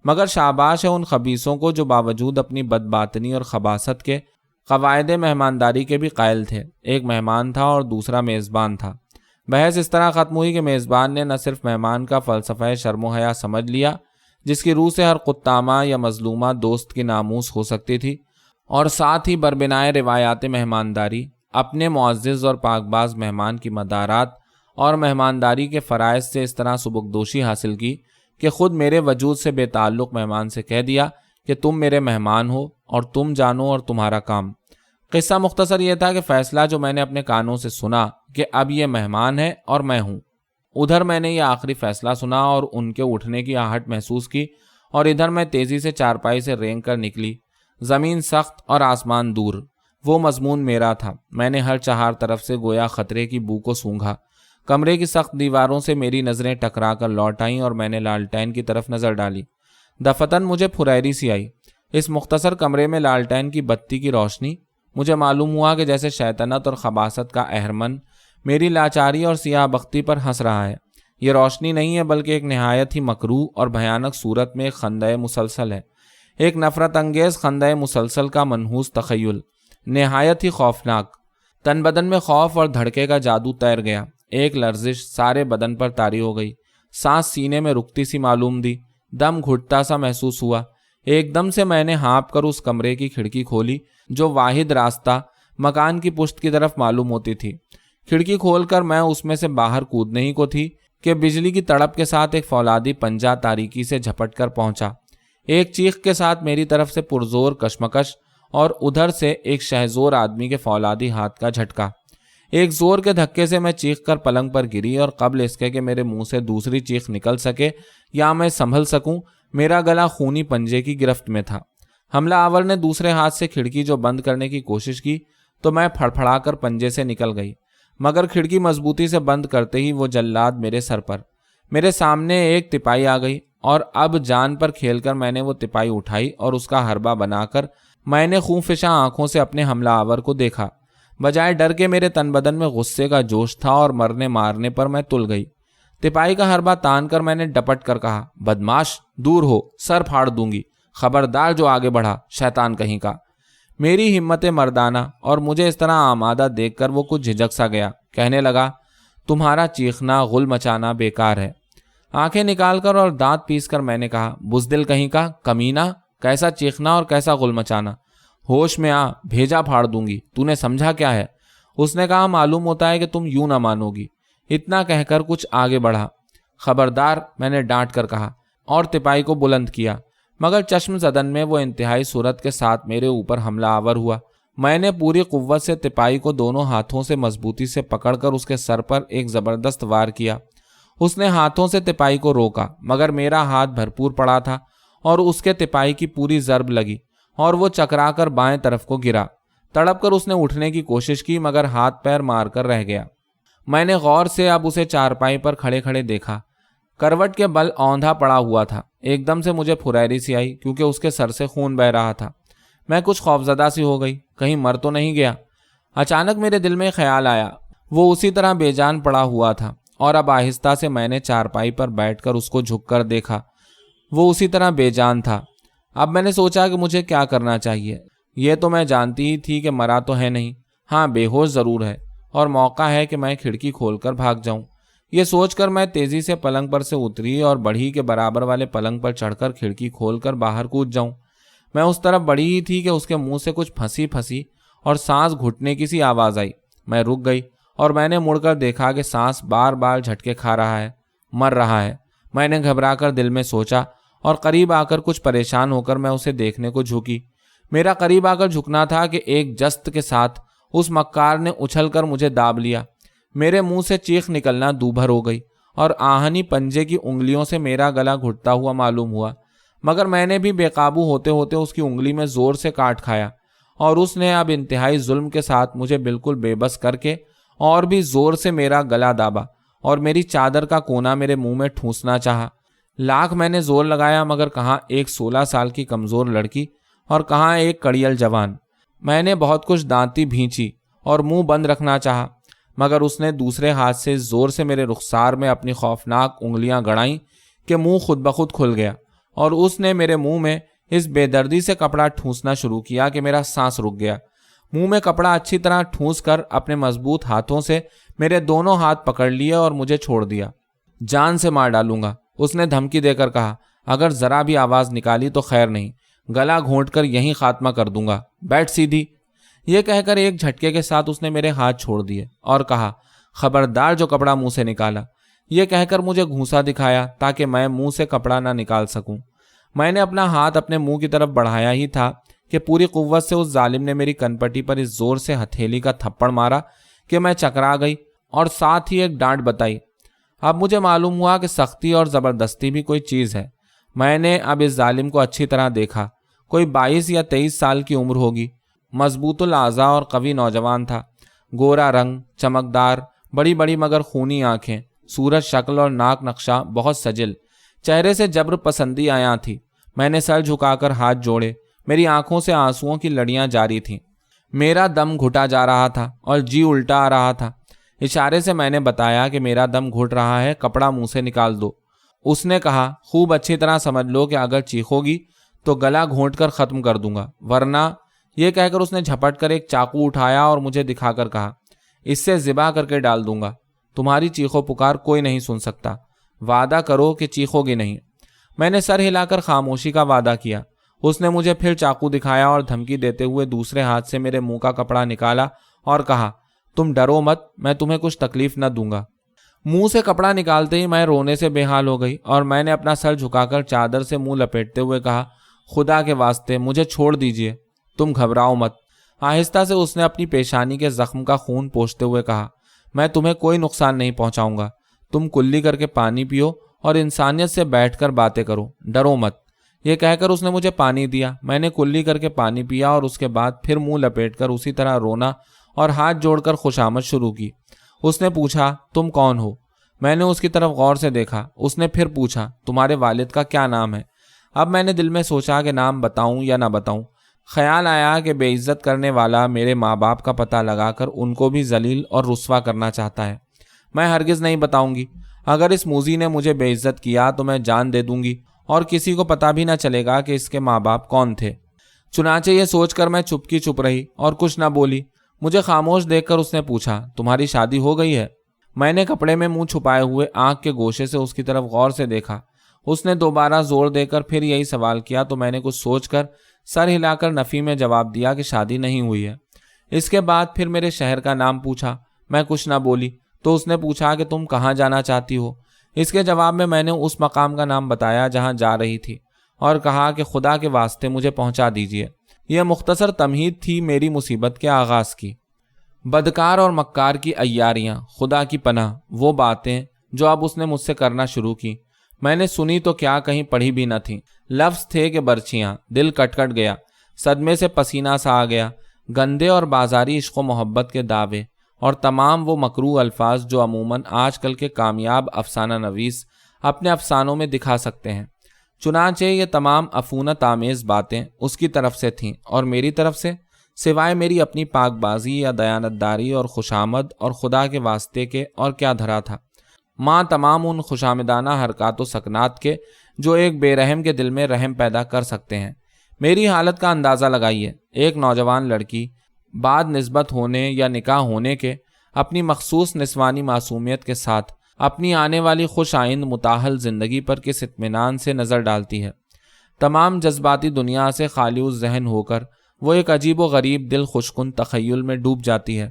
مگر شاباش ہے ان خبیثوں کو جو باوجود اپنی بدباطنی اور خباثت کے قواعد مہمانداری کے بھی قائل تھے۔ ایک مہمان تھا اور دوسرا میزبان تھا۔ بحث اس طرح ختم ہوئی کہ میزبان نے نہ صرف مہمان کا فلسفہ شرم و حیا سمجھ لیا جس کی روح سے ہر قطامہ یا مظلومہ دوست کی ناموس ہو سکتی تھی، اور ساتھ ہی بربنائے روایات مہمانداری اپنے معزز اور پاکباز مہمان کی مدارات اور مہمانداری کے فرائض سے اس طرح سبکدوشی حاصل کی کہ خود میرے وجود سے بے تعلق مہمان سے کہہ دیا کہ تم میرے مہمان ہو اور تم جانو اور تمہارا کام۔ قصہ مختصر یہ تھا کہ فیصلہ جو میں نے اپنے کانوں سے سنا کہ اب یہ مہمان ہے اور میں ہوں، ادھر میں نے یہ آخری فیصلہ سنا اور ان کے اٹھنے کی آہٹ محسوس کی، اور ادھر میں تیزی سے چارپائی سے رینگ کر نکلی۔ زمین سخت اور آسمان دور، وہ مضمون میرا تھا۔ میں نے ہر چہار طرف سے گویا خطرے کی بو کو سونگھا۔ کمرے کی سخت دیواروں سے میری نظریں ٹکرا کر لوٹ آئیں اور میں نے لالٹین کی طرف نظر ڈالی۔ دفتن مجھے پھریری سی آئی۔ اس مختصر کمرے میں لالٹین کی بتی کی روشنی، مجھے معلوم ہوا کہ جیسے شیطنت اور خباثت کا اہرمن میری لاچاری اور سیاہ بختی پر ہنس رہا ہے۔ یہ روشنی نہیں ہے بلکہ ایک نہایت ہی مکروہ اور بھیانک صورت میں ایک خندۂ مسلسل ہے، ایک نفرت انگیز خندۂ مسلسل کا منحوس تخیل، نہایت ہی خوفناک۔ تن بدن میں خوف اور دھڑکے کا جادو تیر گیا۔ ایک لرزش سارے بدن پر طاری ہو گئی، سانس سینے میں رکتی سی معلوم دی، دم گھٹتا سا محسوس ہوا۔ ایک دم سے میں نے ہانپ کر اس کمرے کی کھڑکی کھولی جو واحد راستہ مکان کی پشت کی طرف معلوم ہوتی تھی۔ کھڑکی کھول کر میں اس میں سے باہر کودنے ہی کو تھی کہ بجلی کی تڑپ کے ساتھ ایک فولادی پنجہ تاریکی سے جھپٹ کر پہنچا۔ ایک چیخ کے ساتھ میری طرف سے پرزور کشمکش اور ادھر سے ایک شہزور آدمی کے فولادی ہاتھ کا جھٹکا۔ ایک زور کے دھکے سے میں چیخ کر پلنگ پر گری، اور قبل اس کے کہ میرے منہ سے دوسری چیخ نکل سکے یا میں سنبھل سکوں، میرا گلا خونی پنجے کی گرفت میں تھا۔ حملہ آور نے دوسرے ہاتھ سے کھڑکی جو بند کرنے کی کوشش کی تو میں پھڑپھڑا کر پنجے سے نکل گئی، مگر کھڑکی مضبوطی سے بند کرتے ہی وہ جلاد میرے سر پر، میرے سامنے ایک تپائی آ گئی، اور اب جان پر کھیل کر میں نے وہ تپائی اٹھائی اور اس کا حربہ بنا کر میں نے خونفشاں آنکھوں سے اپنے حملہ آور کو دیکھا۔ بجائے ڈر کے میرے تن بدن میں غصے کا جوش تھا اور مرنے مارنے پر میں تل گئی۔ تپاہی کا حربہ تان کر میں نے ڈپٹ کر کہا، بدماش دور ہو، سر پھاڑ دوں گی، خبردار جو آگے بڑھا، شیطان کہیں کا۔ میری ہمت مردانہ اور مجھے اس طرح آمادہ دیکھ کر وہ کچھ جھجک سا گیا، کہنے لگا، تمہارا چیخنا غل مچانا بیکار ہے۔ آنکھیں نکال کر اور دانت پیس کر میں نے کہا، بزدل کہیں کا، کمینہ، کیسا چیخنا اور کیسا غل مچانا؟ ہوش میں آ، بھیجا پھاڑ دوں گی، تو نے سمجھا کیا ہے؟ اس نے کہا، معلوم ہوتا ہے کہ تم یوں نہ مانو گی۔ اتنا کہہ کر کچھ آگے بڑھا۔ خبردار، میں نے ڈانٹ کر کہا اور تپاہی کو بلند کیا، مگر چشم زدن میں وہ انتہائی صورت کے ساتھ میرے اوپر حملہ آور ہوا۔ میں نے پوری قوت سے تپاہی کو دونوں ہاتھوں سے مضبوطی سے پکڑ کر اس کے سر پر ایک زبردست وار کیا۔ اس نے ہاتھوں سے تپاہی کو روکا، مگر میرا ہاتھ بھرپور پڑا تھا اور اس کے تپاہی کی پوری ضرب لگی اور وہ چکرا کر بائیں طرف کو گرا۔ تڑپ کر اس نے اٹھنے کی کوشش کی، مگر ہاتھ پیر مار کر رہ گیا۔ میں نے غور سے اب اسے چارپائی پر کھڑے کھڑے دیکھا۔ کروٹ کے بل اوندھا پڑا ہوا تھا۔ ایک دم سے مجھے پھریری سی آئی، کیونکہ اس کے سر سے خون بہہ رہا تھا۔ میں کچھ خوفزدہ سی ہو گئی، کہیں مر تو نہیں گیا۔ اچانک میرے دل میں خیال آیا، وہ اسی طرح بے جان پڑا ہوا تھا، اور اب آہستہ سے میں نے چارپائی پر بیٹھ کر اس کو جھک کر دیکھا، وہ اسی طرح بے جان تھا۔ اب میں نے سوچا کہ مجھے کیا کرنا چاہیے۔ یہ تو میں جانتی ہی تھی کہ مرا تو ہے نہیں، ہاں بے ہوش ضرور ہے، اور موقع ہے کہ میں کھڑکی کھول کر بھاگ جاؤں۔ یہ سوچ کر میں تیزی سے پلنگ پر سے اتری اور بڑھی کے برابر والے پلنگ پر چڑھ کر کھڑکی کھول کر باہر کود جاؤں۔ میں اس طرف بڑھی ہی تھی کہ اس کے منہ سے کچھ پھنسی پھنسی اور سانس گھٹنے کی سی آواز آئی۔ میں رک گئی اور میں نے مڑ کر دیکھا کہ سانس بار بار جھٹکے کھا رہا ہے، مر رہا ہے۔ میں نے گھبرا کر دل میں سوچا اور قریب آ کر کچھ پریشان ہو کر میں اسے دیکھنے کو جھکی۔ میرا قریب آ کر جھکنا تھا کہ ایک جست کے ساتھ اس مکار نے اچھل کر مجھے داب لیا۔ میرے منہ سے چیخ نکلنا دوبھر ہو گئی اور آہنی پنجے کی انگلیوں سے میرا گلا گھٹتا ہوا معلوم ہوا، مگر میں نے بھی بے قابو ہوتے ہوتے اس کی انگلی میں زور سے کاٹ کھایا، اور اس نے اب انتہائی ظلم کے ساتھ مجھے بالکل بے بس کر کے اور بھی زور سے میرا گلا دابا اور میری چادر کا کونا میرے منہ میں ٹھونسنا چاہا۔ لاکھ میں نے زور لگایا، مگر کہاں ایک 16 سال کی کمزور لڑکی اور کہاں ایک کڑیل جوان۔ میں نے بہت کچھ دانتی بھینچی اور منہ بند رکھنا چاہا، مگر اس نے دوسرے ہاتھ سے زور سے میرے رخسار میں اپنی خوفناک انگلیاں گڑائیں کہ منہ خود بخود کھل گیا، اور اس نے میرے منہ میں اس بے دردی سے کپڑا ٹھونسنا شروع کیا کہ میرا سانس رک گیا۔ منہ میں کپڑا اچھی طرح ٹھونس کر اپنے مضبوط ہاتھوں سے میرے دونوں ہاتھ پکڑ لیے اور مجھے چھوڑ دیا۔ جان سے مار ڈالوں گا، اس نے دھمکی دے کر کہا۔ اگر ذرا بھی آواز نکالی تو خیر نہیں، گلا گھونٹ کر یہیں خاتمہ کر دوں گا، بیٹھ سیدھی۔ یہ کہہ کر ایک جھٹکے کے ساتھ اس نے میرے ہاتھ چھوڑ دیے اور کہا، خبردار جو کپڑا منہ سے نکالا۔ یہ کہہ کر مجھے گھونسا دکھایا تاکہ میں منہ سے کپڑا نہ نکال سکوں۔ میں نے اپنا ہاتھ اپنے منہ کی طرف بڑھایا ہی تھا کہ پوری قوت سے اس ظالم نے میری کنپٹی پر اس زور سے ہتھیلی کا تھپڑ مارا کہ میں چکرا گئی اور ساتھ ہی ایک ڈانٹ بتائی۔ اب مجھے معلوم ہوا کہ سختی اور زبردستی بھی کوئی چیز ہے۔ میں نے اب اس ظالم کو اچھی طرح دیکھا۔ کوئی 22 یا 23 سال کی عمر ہوگی، مضبوط الاعضاء اور قوی نوجوان تھا، گورا رنگ، چمکدار، بڑی بڑی مگر خونی آنکھیں، صورت شکل اور ناک نقشہ بہت سجل، چہرے سے جبر پسندی آیاں تھی۔ میں نے سر جھکا کر ہاتھ جوڑے، میری آنکھوں سے آنسوؤں کی لڑیاں جاری تھیں، میرا دم گھٹا جا رہا تھا اور جی الٹا آ رہا تھا۔ اشارے سے میں نے بتایا کہ میرا دم گھٹ رہا ہے، کپڑا منہ سے نکال دو۔ اس نے کہا، خوب اچھی طرح سمجھ لو کہ اگر چیخو گی تو گلا گھونٹ کر ختم کر دوں گا، ورنہ۔ یہ کہہ کر اس نے جھپٹ کر ایک چاقو اٹھایا اور مجھے دکھا کر کہا، اس سے ذبح کر کے ڈال دوں گا، تمہاری چیخو پکار کوئی نہیں سن سکتا، وعدہ کرو کہ چیخو گی نہیں۔ میں نے سر ہلا کر خاموشی کا وعدہ کیا۔ اس نے مجھے پھر چاقو دکھایا اور دھمکی دیتے ہوئے دوسرے ہاتھ سے میرے منہ کا کپڑا نکالا اور کہا، تم ڈرو مت، میں تمہیں کچھ تکلیف نہ دوں گا۔ منہ سے کپڑا نکالتے ہی میں رونے سے بے حال ہو گئی اور میں نے اپنا سر جھکا کر چادر سے منہ لپیٹتے ہوئے کہا، خدا کے واسطے مجھے چھوڑ دیجئے، تم گھبراؤ مت۔ آہستہ سے اس نے اپنی پیشانی کے زخم کا خون پوچھتے ہوئے کہا، میں تمہیں کوئی نقصان نہیں پہنچاؤں گا، تم کلی کر کے پانی پیو اور انسانیت سے بیٹھ کر باتیں کرو، ڈرو مت۔ یہ کہہ کر اس نے مجھے پانی دیا۔ میں نے کلی کر کے پانی پیا اور اس کے بعد پھر منہ لپیٹ کر اسی طرح رونا اور ہاتھ جوڑ کر خوشامد شروع کی۔ اس نے پوچھا، تم کون ہو؟ میں نے اس کی طرف غور سے دیکھا۔ اس نے پھر پوچھا، تمہارے والد کا کیا نام ہے؟ اب میں نے دل میں سوچا کہ نام بتاؤں یا نہ بتاؤں۔ خیال آیا کہ بے عزت کرنے والا میرے ماں باپ کا پتہ لگا کر ان کو بھی ذلیل اور رسوا کرنا چاہتا ہے۔ میں ہرگز نہیں بتاؤں گی۔ اگر اس موذی نے مجھے بے عزت کیا تو میں جان دے دوں گی اور کسی کو پتہ بھی نہ چلے گا کہ اس کے ماں باپ کون تھے۔ چنانچہ یہ سوچ کر میں چپ کی چپ رہی اور کچھ نہ بولی۔ مجھے خاموش دیکھ کر اس نے پوچھا، تمہاری شادی ہو گئی ہے؟ میں نے کپڑے میں منہ چھپائے ہوئے آنکھ کے گوشے سے اس کی طرف غور سے دیکھا۔ اس نے دوبارہ زور دے کر پھر یہی سوال کیا تو میں نے کچھ سوچ کر سر ہلا کر نفی میں جواب دیا کہ شادی نہیں ہوئی ہے۔ اس کے بعد پھر میرے شہر کا نام پوچھا۔ میں کچھ نہ بولی تو اس نے پوچھا کہ تم کہاں جانا چاہتی ہو؟ اس کے جواب میں نے اس مقام کا نام بتایا جہاں جا رہی تھی اور کہا کہ خدا کے واسطے مجھے پہنچا دیجیے۔ یہ مختصر تمہید تھی میری مصیبت کے آغاز کی۔ بدکار اور مکار کی عیاریاں، خدا کی پناہ، وہ باتیں جو اب اس نے مجھ سے کرنا شروع کی، میں نے سنی تو کیا کہیں پڑھی بھی نہ تھیں۔ لفظ تھے کہ برچیاں، دل کٹ گیا، صدمے سے پسینہ سا آ گیا، گندے اور بازاری عشق و محبت کے دعوے اور تمام وہ مکروہ الفاظ جو عموماً آج کل کے کامیاب افسانہ نویس اپنے افسانوں میں دکھا سکتے ہیں۔ چنانچہ یہ تمام عفونت آمیز باتیں اس کی طرف سے تھیں اور میری طرف سے سوائے میری اپنی پاک بازی یا دیانتداری اور خوشامد اور خدا کے واسطے کے اور کیا دھرا تھا؟ ماں تمام ان خوشامدانہ حرکات و سکنات کے جو ایک بے رحم کے دل میں رحم پیدا کر سکتے ہیں۔ میری حالت کا اندازہ لگائیے۔ ایک نوجوان لڑکی بعد نسبت ہونے یا نکاح ہونے کے اپنی مخصوص نسوانی معصومیت کے ساتھ اپنی آنے والی خوش آئند متاحل زندگی پر کس اطمینان سے نظر ڈالتی ہے۔ تمام جذباتی دنیا سے خالی الذہن ہو کر وہ ایک عجیب و غریب دل خوشکن تخیل میں ڈوب جاتی ہے۔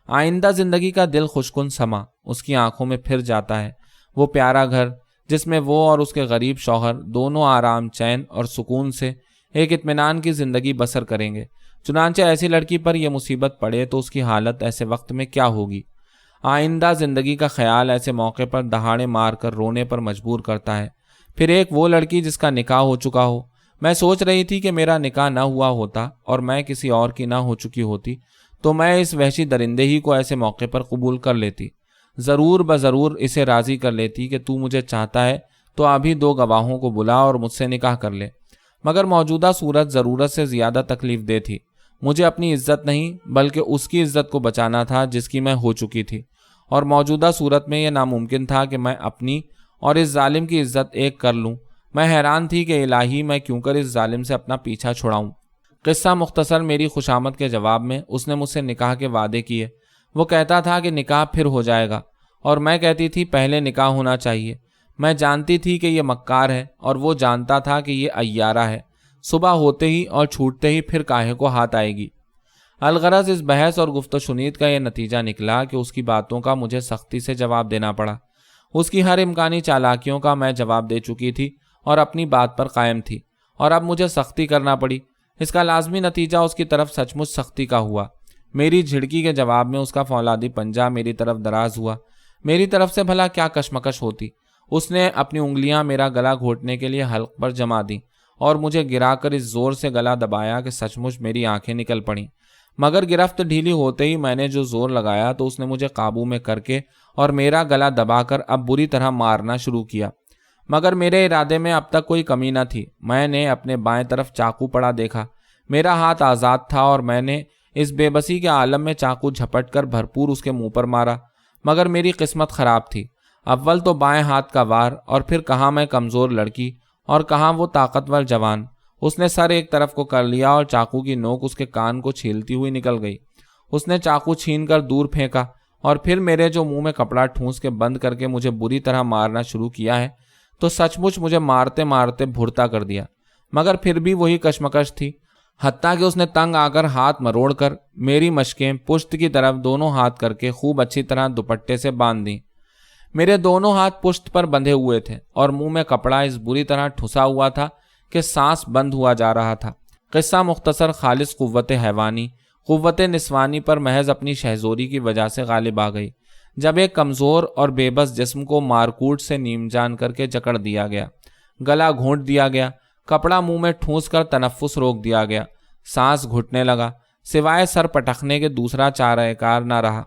آئندہ زندگی کا دل خوشکن سما اس کی آنکھوں میں پھر جاتا ہے، وہ پیارا گھر جس میں وہ اور اس کے غریب شوہر دونوں آرام، چین اور سکون سے ایک اطمینان کی زندگی بسر کریں گے۔ چنانچہ ایسی لڑکی پر یہ مصیبت پڑے تو اس کی حالت ایسے وقت میں کیا ہوگی؟ آئندہ زندگی کا خیال ایسے موقع پر دہاڑے مار کر رونے پر مجبور کرتا ہے۔ پھر ایک وہ لڑکی جس کا نکاح ہو چکا ہو۔ میں سوچ رہی تھی کہ میرا نکاح نہ ہوا ہوتا اور میں کسی اور کی نہ ہو چکی ہوتی تو میں اس وحشی درندے ہی کو ایسے موقع پر قبول کر لیتی، ضرور بضرور اسے راضی کر لیتی کہ تو مجھے چاہتا ہے تو ابھی 2 گواہوں کو بلا اور مجھ سے نکاح کر لے۔ مگر موجودہ صورت ضرورت سے زیادہ تکلیف دہ تھی۔ مجھے اپنی عزت نہیں بلکہ اس کی عزت کو بچانا تھا جس کی میں ہو چکی تھی، اور موجودہ صورت میں یہ ناممکن تھا کہ میں اپنی اور اس ظالم کی عزت ایک کر لوں۔ میں حیران تھی کہ الہی میں کیوں کر اس ظالم سے اپنا پیچھا چھڑاؤں۔ قصہ مختصر، میری خوشامد کے جواب میں اس نے مجھ سے نکاح کے وعدے کیے۔ وہ کہتا تھا کہ نکاح پھر ہو جائے گا اور میں کہتی تھی پہلے نکاح ہونا چاہیے۔ میں جانتی تھی کہ یہ مکار ہے اور وہ جانتا تھا کہ یہ عیارہ ہے۔ صبح ہوتے ہی اور چھوٹتے ہی پھر کاہے کو ہاتھ آئے گی۔ الغرض اس بحث اور گفت و شنید کا یہ نتیجہ نکلا کہ اس کی باتوں کا مجھے سختی سے جواب دینا پڑا۔ اس کی ہر امکانی چالاکیوں کا میں جواب دے چکی تھی اور اپنی بات پر قائم تھی، اور اب مجھے سختی کرنا پڑی۔ اس کا لازمی نتیجہ اس کی طرف سچ مچ سختی کا ہوا۔ میری جھڑکی کے جواب میں اس کا فولادی پنجہ میری طرف دراز ہوا۔ میری طرف سے بھلا کیا کشمکش ہوتی؟ اس نے اپنی انگلیاں میرا گلا گھونٹنے کے لیے حلق پر جما دیں اور مجھے گرا کر اس زور سے گلا دبایا کہ سچ مچ میری آنکھیں نکل پڑیں۔ مگر گرفت ڈھیلی ہوتے ہی میں نے جو زور لگایا تو اس نے مجھے قابو میں کر کے اور میرا گلا دبا کر اب بری طرح مارنا شروع کیا۔ مگر میرے ارادے میں اب تک کوئی کمی نہ تھی۔ میں نے اپنے بائیں طرف چاقو پڑا دیکھا۔ میرا ہاتھ آزاد تھا اور میں نے اس بے بسی کے عالم میں چاقو جھپٹ کر بھرپور اس کے منہ پر مارا۔ مگر میری قسمت خراب تھی۔ اول تو بائیں ہاتھ کا وار، اور پھر کہاں میں کمزور لڑکی اور کہاں وہ طاقتور جوان۔ اس نے سر ایک طرف کو کر لیا اور چاقو کی نوک اس کے کان کو چھیلتی ہوئی نکل گئی۔ اس نے چاقو چھین کر دور پھینکا اور پھر میرے جو منہ میں کپڑا ٹھونس کے بند کر کے مجھے بری طرح مارنا شروع کیا ہے تو سچ مچ مجھے مارتے مارتے بھرتا کر دیا۔ مگر پھر بھی وہی کشمکش تھی، حتیٰ کہ اس نے تنگ آ کر ہاتھ مروڑ کر میری مشقیں پشت کی طرف دونوں ہاتھ کر کے خوب اچھی طرح دوپٹے سے باندھ دیں۔ میرے دونوں ہاتھ پشت پر بندھے ہوئے تھے اور منہ میں کپڑا اس بری طرح ٹھسا ہوا تھا کہ سانس بند ہوا جا رہا تھا۔ قصہ مختصر، خالص قوت حیوانی، قوت نسوانی پر محض اپنی شہزوری کی وجہ سے غالب آ گئی، جب ایک کمزور اور بے بس جسم کو مارکوٹ سے نیم جان کر کے جکڑ دیا گیا، گلا گھونٹ دیا گیا، کپڑا منہ میں ٹھونس کر تنفس روک دیا گیا، سانس گھٹنے لگا، سوائے سر پٹکنے کے دوسرا چارہ کار نہ رہا۔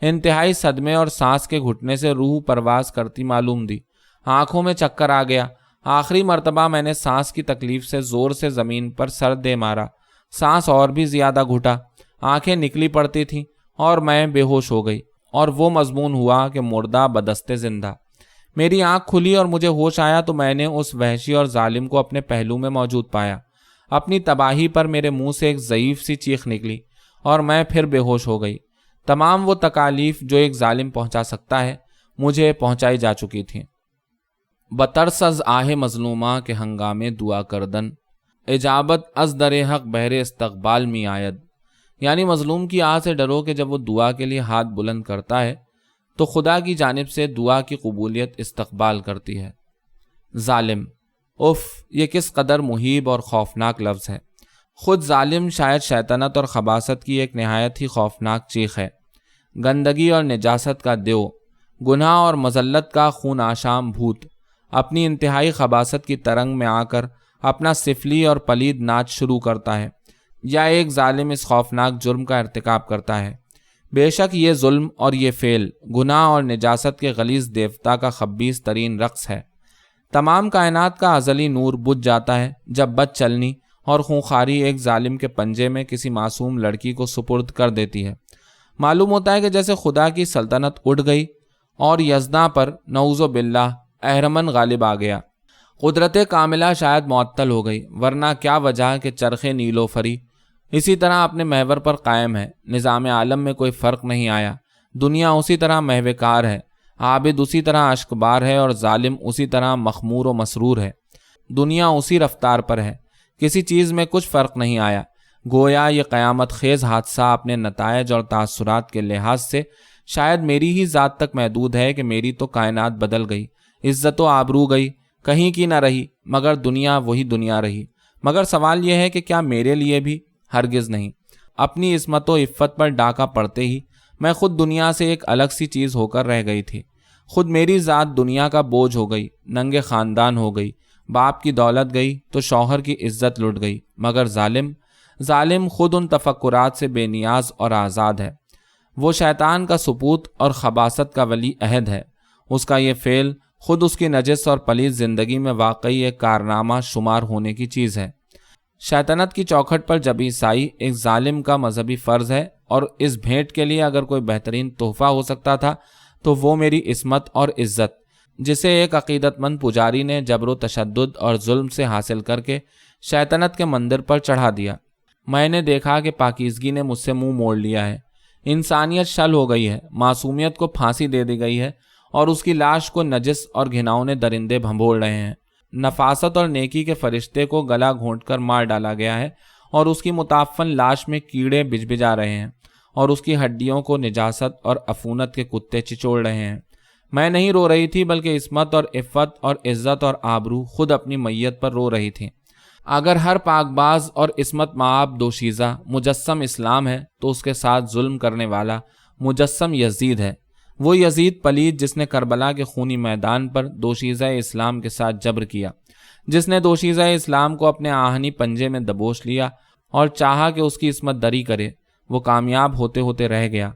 انتہائی صدمے اور سانس کے گھٹنے سے روح پرواز کرتی معلوم دی۔ آنکھوں میں چکر آ گیا۔ آخری مرتبہ میں نے سانس کی تکلیف سے زور سے زمین پر سر دے مارا۔ سانس اور بھی زیادہ گھٹا، آنکھیں نکلی پڑتی تھیں اور میں بے ہوش ہو گئی، اور وہ مضمون ہوا کہ مردہ بدست زندہ۔ میری آنکھ کھلی اور مجھے ہوش آیا تو میں نے اس وحشی اور ظالم کو اپنے پہلو میں موجود پایا۔ اپنی تباہی پر میرے منہ سے ایک ضعیف سی چیخ نکلی اور میں پھر بے ہوش ہو گئی۔ تمام وہ تکالیف جو ایک ظالم پہنچا سکتا ہے مجھے پہنچائی جا چکی تھیں۔ بترس از آہ مظلوماں کے ہنگامے دعا کردن، اجابت از در حق بہر استقبال می آید۔ یعنی مظلوم کی آہ سے ڈرو کہ جب وہ دعا کے لیے ہاتھ بلند کرتا ہے تو خدا کی جانب سے دعا کی قبولیت استقبال کرتی ہے۔ ظالم، اف، یہ کس قدر محیب اور خوفناک لفظ ہے۔ خود ظالم شاید شیطنت اور خباثت کی ایک نہایت ہی خوفناک چیخ ہے۔ گندگی اور نجاست کا دیو، گناہ اور مذلت کا خون آشام بھوت اپنی انتہائی خباثت کی ترنگ میں آ کر اپنا سفلی اور پلید ناچ شروع کرتا ہے، یا ایک ظالم اس خوفناک جرم کا ارتکاب کرتا ہے۔ بے شک یہ ظلم اور یہ فعل گناہ اور نجاست کے غلیظ دیوتا کا خبیث ترین رقص ہے۔ تمام کائنات کا ازلی نور بجھ جاتا ہے جب بد چلنی اور خونخواری ایک ظالم کے پنجے میں کسی معصوم لڑکی کو سپرد کر دیتی ہے۔ معلوم ہوتا ہے کہ جیسے خدا کی سلطنت اٹھ گئی اور یزداں پر نعوذ باللہ اہرمن غالب آ گیا۔ قدرت کاملہ شاید معطل ہو گئی، ورنہ کیا وجہ کہ چرخ نیلو فری اسی طرح اپنے محور پر قائم ہے۔ نظام عالم میں کوئی فرق نہیں آیا، دنیا اسی طرح محو کار ہے، عابد اسی طرح اشکبار ہے اور ظالم اسی طرح مخمور و مسرور ہے۔ دنیا اسی رفتار پر ہے، کسی چیز میں کچھ فرق نہیں آیا۔ گویا یہ قیامت خیز حادثہ اپنے نتائج اور تاثرات کے لحاظ سے شاید میری ہی ذات تک محدود ہے کہ میری تو کائنات بدل گئی، عزت و آبرو گئی، کہیں کی نہ رہی، مگر دنیا وہی دنیا رہی۔ مگر سوال یہ ہے کہ کیا میرے لیے بھی؟ ہرگز نہیں۔ اپنی عصمت و عفت پر ڈاکہ پڑتے ہی میں خود دنیا سے ایک الگ سی چیز ہو کر رہ گئی تھی۔ خود میری ذات دنیا کا بوجھ ہو گئی، ننگے خاندان ہو گئی، باپ کی دولت گئی تو شوہر کی عزت لٹ گئی۔ مگر ظالم خود ان تفکرات سے بے نیاز اور آزاد ہے۔ وہ شیطان کا سپوت اور خباثت کا ولی عہد ہے۔ اس کا یہ فعل خود اس کی نجس اور پلید زندگی میں واقعی ایک کارنامہ شمار ہونے کی چیز ہے۔ شیطنت کی چوکھٹ پر جبی سائی ایک ظالم کا مذہبی فرض ہے، اور اس بھیٹ کے لیے اگر کوئی بہترین تحفہ ہو سکتا تھا تو وہ میری عصمت اور عزت، جسے ایک عقیدت مند پجاری نے جبر و تشدد اور ظلم سے حاصل کر کے شیطنت کے مندر پر چڑھا دیا۔ میں نے دیکھا کہ پاکیزگی نے مجھ سے منہ موڑ لیا ہے، انسانیت شل ہو گئی ہے، معصومیت کو پھانسی دے دی گئی ہے اور اس کی لاش کو نجس اور گھناؤنے درندے بھنبوڑ رہے ہیں۔ نفاست اور نیکی کے فرشتے کو گلا گھونٹ کر مار ڈالا گیا ہے اور اس کی متعفن لاش میں کیڑے بجبجا رہے ہیں اور اس کی ہڈیوں کو نجاست اور عفونت کے کتے چچوڑ رہے ہیں۔ میں نہیں رو رہی تھی، بلکہ عصمت اور عفت اور عزت اور آبرو خود اپنی میت پر رو رہی تھی۔ اگر ہر پاک باز اور عصمت مآب دوشیزہ مجسم اسلام ہے تو اس کے ساتھ ظلم کرنے والا مجسم یزید ہے۔ وہ یزید پلید جس نے کربلا کے خونی میدان پر دوشیزہ اسلام کے ساتھ جبر کیا، جس نے دوشیزہ اسلام کو اپنے آہنی پنجے میں دبوچ لیا اور چاہا کہ اس کی عصمت دری کرے، وہ کامیاب ہوتے ہوتے رہ گیا۔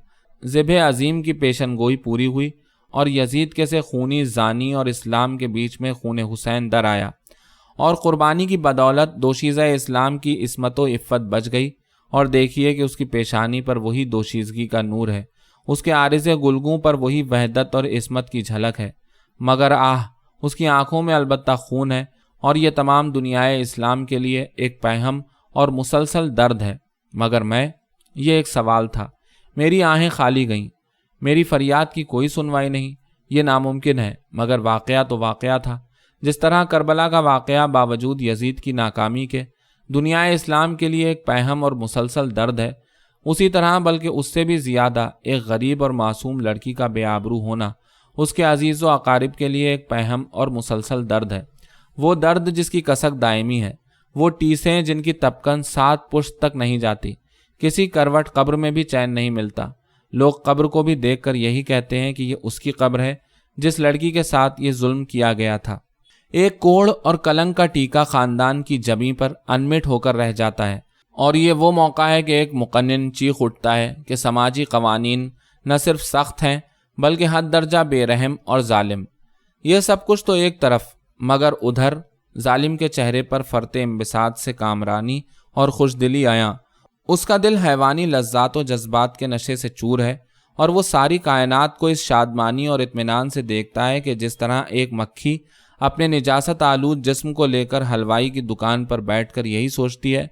ذبح عظیم کی پیشن گوئی پوری ہوئی اور یزید کے سے خونی زانی اور اسلام کے بیچ میں خون حسین در آیا، اور قربانی کی بدولت دوشیزہ اسلام کی عصمت و عفت بچ گئی۔ اور دیکھیے کہ اس کی پیشانی پر وہی دوشیزگی کا نور ہے، اس کے عارض گلگوں پر وہی وحدت اور عصمت کی جھلک ہے، مگر اس کی آنکھوں میں البتہ خون ہے، اور یہ تمام دنیائے اسلام کے لیے ایک پیہم اور مسلسل درد ہے۔ مگر یہ ایک سوال تھا، میری آنکھیں خالی گئیں، میری فریاد کی کوئی سنوائی نہیں۔ یہ ناممکن ہے، مگر واقعہ تو واقعہ تھا۔ جس طرح کربلا کا واقعہ باوجود یزید کی ناکامی کے دنیائے اسلام کے لیے ایک پیہم اور مسلسل درد ہے، اسی طرح بلکہ اس سے بھی زیادہ ایک غریب اور معصوم لڑکی کا بے آبرو ہونا اس کے عزیز و اقارب کے لیے ایک پیہم اور مسلسل درد ہے۔ وہ درد جس کی کسک دائمی ہے، وہ ٹیسیں جن کی تپکن 7 پشت تک نہیں جاتی۔ کسی کروٹ قبر میں بھی چین نہیں ملتا۔ لوگ قبر کو بھی دیکھ کر یہی کہتے ہیں کہ یہ اس کی قبر ہے جس لڑکی کے ساتھ یہ ظلم کیا گیا تھا۔ ایک کوڑ اور کلنک کا ٹیکا خاندان کی جبیں پر انمٹ ہو کر رہ جاتا ہے، اور یہ وہ موقع ہے کہ ایک مقنن چیخ اٹھتا ہے کہ سماجی قوانین نہ صرف سخت ہیں بلکہ حد درجہ بے رحم اور ظالم۔ یہ سب کچھ تو ایک طرف، مگر ادھر ظالم کے چہرے پر فرط انبساط سے کامرانی اور خوش دلی آیا۔ اس کا دل حیوانی لذات و جذبات کے نشے سے چور ہے اور وہ ساری کائنات کو اس شادمانی اور اطمینان سے دیکھتا ہے کہ جس طرح ایک مکھی اپنے نجاست آلود جسم کو لے کر حلوائی کی دکان پر بیٹھ کر یہی سوچتی ہے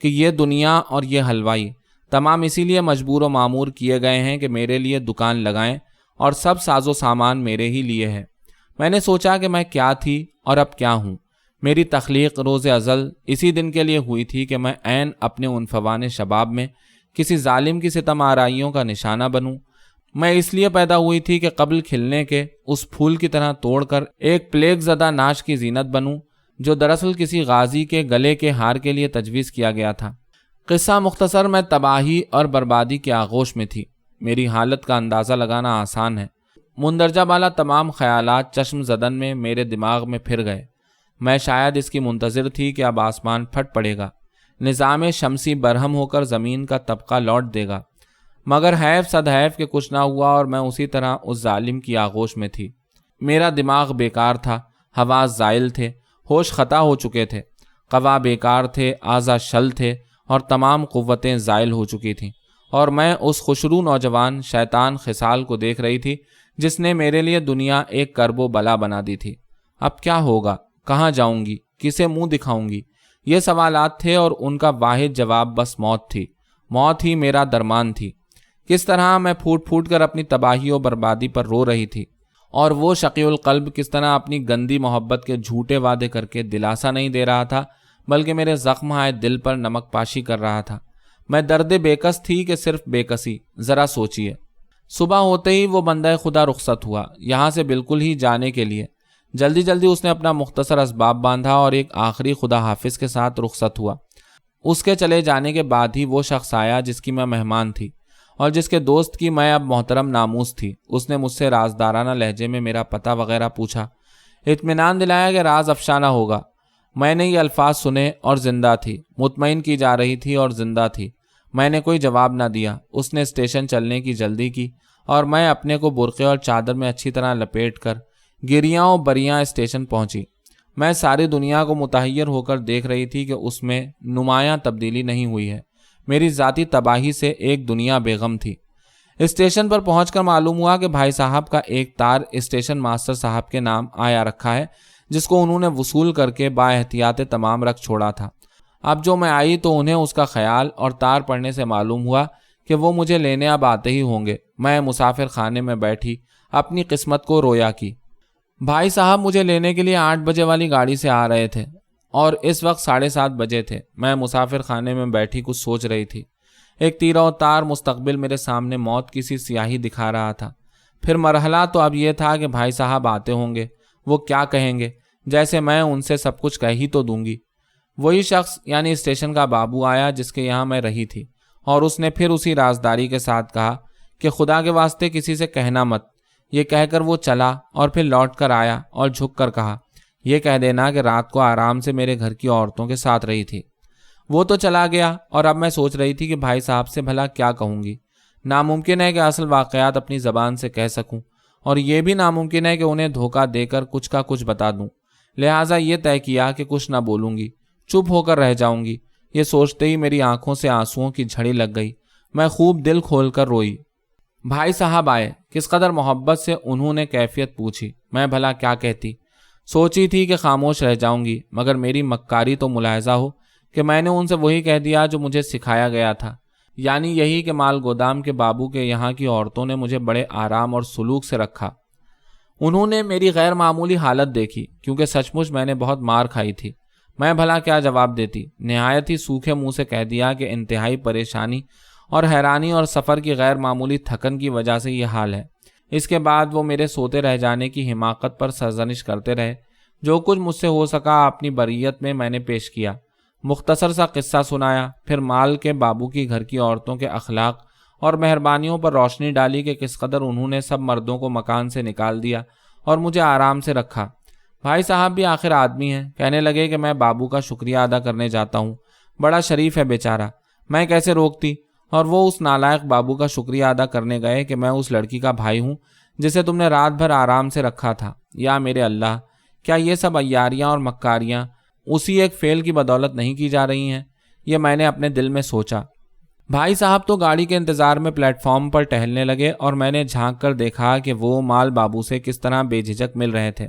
کہ یہ دنیا اور یہ حلوائی تمام اسی لیے مجبور و معمور کیے گئے ہیں کہ میرے لیے دکان لگائیں اور سب ساز و سامان میرے ہی لیے ہے۔ میں نے سوچا کہ میں کیا تھی اور اب کیا ہوں۔ میری تخلیق روز ازل اسی دن کے لیے ہوئی تھی کہ میں عین اپنے عنفوان شباب میں کسی ظالم کی ستم آرائیوں کا نشانہ بنوں۔ میں اس لیے پیدا ہوئی تھی کہ قبل کھلنے کے اس پھول کی طرح توڑ کر ایک پلیگ زدہ ناش کی زینت بنوں، جو دراصل کسی غازی کے گلے کے ہار کے لیے تجویز کیا گیا تھا۔ قصہ مختصر، میں تباہی اور بربادی کے آغوش میں تھی۔ میری حالت کا اندازہ لگانا آسان ہے۔ مندرجہ بالا تمام خیالات چشم زدن میں میرے دماغ میں پھر گئے۔ میں شاید اس کی منتظر تھی کہ اب آسمان پھٹ پڑے گا، نظام شمسی برہم ہو کر زمین کا طبقہ لوٹ دے گا، مگر حیف صد حیف کہ کچھ نہ ہوا اور میں اسی طرح اس ظالم کی آغوش میں تھی۔ میرا دماغ بیکار تھا، حواس زائل تھے، ہوش خطا ہو چکے تھے، قوا بیکار تھے، اعضاء شل تھے اور تمام قوتیں زائل ہو چکی تھیں، اور میں اس خوشرو نوجوان شیطان خصال کو دیکھ رہی تھی جس نے میرے لیے دنیا ایک کرب و بلا بنا دی تھی۔ اب کیا ہوگا؟ کہاں جاؤں گی؟ کسے منہ دکھاؤں گی؟ یہ سوالات تھے اور ان کا واحد جواب بس موت تھی۔ موت ہی میرا درمان تھی۔ کس طرح میں پھوٹ پھوٹ کر اپنی تباہی و بربادی پر رو رہی تھی، اور وہ شقی القلب کس طرح اپنی گندی محبت کے جھوٹے وعدے کر کے دلاسا نہیں دے رہا تھا بلکہ میرے زخم آئے دل پر نمک پاشی کر رہا تھا۔ میں درد بےکس تھی کہ صرف بےکسی۔ ذرا سوچئے، صبح ہوتے ہی وہ بندہ خدا رخصت ہوا یہاں سے بالکل ہی جانے کے لیے۔ جلدی جلدی اس نے اپنا مختصر اسباب باندھا اور ایک آخری خدا حافظ کے ساتھ رخصت ہوا۔ اس کے چلے جانے کے بعد ہی وہ شخص آیا جس کی میں مہمان تھی اور جس کے دوست کی میں اب محترم ناموس تھی۔ اس نے مجھ سے رازدارانہ لہجے میں میرا پتہ وغیرہ پوچھا، اطمینان دلایا کہ راز افشا نہ ہوگا۔ میں نے یہ الفاظ سنے اور زندہ تھی، مطمئن کی جا رہی تھی اور زندہ تھی۔ میں نے کوئی جواب نہ دیا۔ اس نے اسٹیشن چلنے کی جلدی کی اور میں اپنے کو برقعے اور چادر میں اچھی طرح لپیٹ کر گریاں و بریاں اسٹیشن پہنچی۔ میں ساری دنیا کو متحیر ہو کر دیکھ رہی تھی کہ اس میں نمایاں تبدیلی نہیں ہوئی ہے۔ میری ذاتی تباہی سے ایک دنیا بے غم تھی۔ اسٹیشن پر پہنچ کر معلوم ہوا کہ بھائی صاحب کا ایک تار اسٹیشن ماسٹر صاحب کے نام آیا رکھا ہے، جس کو انہوں نے وصول کر کے با احتیاط تمام رکھ چھوڑا تھا۔ اب جو میں آئی تو انہیں اس کا خیال اور تار پڑنے سے معلوم ہوا کہ وہ مجھے لینے اب آتے ہی ہوں گے۔ میں مسافر خانے میں بیٹھی اپنی قسمت کو رویا کی۔ بھائی صاحب مجھے لینے کے لیے 8 بجے والی گاڑی سے آ رہے تھے اور اس وقت 7:30 بجے تھے۔ میں مسافر خانے میں بیٹھی کچھ سوچ رہی تھی۔ ایک تیرہ و تار مستقبل میرے سامنے موت کی سی سیاہی دکھا رہا تھا۔ پھر مرحلہ تو اب یہ تھا کہ بھائی صاحب آتے ہوں گے، وہ کیا کہیں گے، جیسے میں ان سے سب کچھ کہہ ہی تو دوں گی۔ وہی شخص یعنی اسٹیشن کا بابو آیا جس کے یہاں میں رہی تھی، اور اس نے پھر اسی رازداری کے ساتھ کہا کہ خدا کے واسطے کسی سے کہنا مت۔ یہ کہہ کر وہ چلا اور پھر لوٹ کر آیا اور جھک کر کہا، یہ کہہ دینا کہ رات کو آرام سے میرے گھر کی عورتوں کے ساتھ رہی تھی۔ وہ تو چلا گیا اور اب میں سوچ رہی تھی کہ بھائی صاحب سے بھلا کیا کہوں گی۔ ناممکن ہے کہ اصل واقعات اپنی زبان سے کہہ سکوں، اور یہ بھی ناممکن ہے کہ انہیں دھوکہ دے کر کچھ کا کچھ بتا دوں۔ لہٰذا یہ طے کیا کہ کچھ نہ بولوں گی، چپ ہو کر رہ جاؤں گی۔ یہ سوچتے ہی میری آنکھوں سے آنسوؤں کی جھڑی لگ گئی۔ میں خوب دل کھول کر روئی۔ بھائی صاحب آئے، کس قدر محبت سے انہوں نے کیفیت پوچھی۔ میں بھلا کیا کہتی؟ سوچی تھی کہ خاموش رہ جاؤں گی، مگر میری مکاری تو ملاحظہ ہو کہ میں نے ان سے وہی کہہ دیا جو مجھے سکھایا گیا تھا، یعنی یہی کہ مال گودام کے بابو کے یہاں کی عورتوں نے مجھے بڑے آرام اور سلوک سے رکھا۔ انہوں نے میری غیر معمولی حالت دیکھی، کیونکہ سچ مچ میں نے بہت مار کھائی تھی۔ میں بھلا کیا جواب دیتی؟ نہایت ہی سوکھے منہ سے کہہ دیا کہ انتہائی پریشانی اور حیرانی اور سفر کی غیر معمولی تھکن کی وجہ سے یہ حال ہے۔ اس کے بعد وہ میرے سوتے رہ جانے کی حماقت پر سرزنش کرتے رہے۔ جو کچھ مجھ سے ہو سکا اپنی بریت میں نے پیش کیا، مختصر سا قصہ سنایا، پھر مال کے بابو کی گھر کی عورتوں کے اخلاق اور مہربانیوں پر روشنی ڈالی کہ کس قدر انہوں نے سب مردوں کو مکان سے نکال دیا اور مجھے آرام سے رکھا۔ بھائی صاحب بھی آخر آدمی ہیں، کہنے لگے کہ میں بابو کا شکریہ ادا کرنے جاتا ہوں، بڑا شریف ہے بیچارہ۔ میں کیسے روکتی؟ اور وہ اس نالائق بابو کا شکریہ ادا کرنے گئے کہ میں اس لڑکی کا بھائی ہوں جسے تم نے رات بھر آرام سے رکھا تھا۔ یا میرے اللہ، کیا یہ سب عیاریاں اور مکاریاں اسی ایک فعل کی بدولت نہیں کی جا رہی ہیں؟ یہ میں نے اپنے دل میں سوچا۔ بھائی صاحب تو گاڑی کے انتظار میں پلیٹ فارم پر ٹہلنے لگے اور میں نے جھانک کر دیکھا کہ وہ مال بابو سے کس طرح بے جھجک مل رہے تھے۔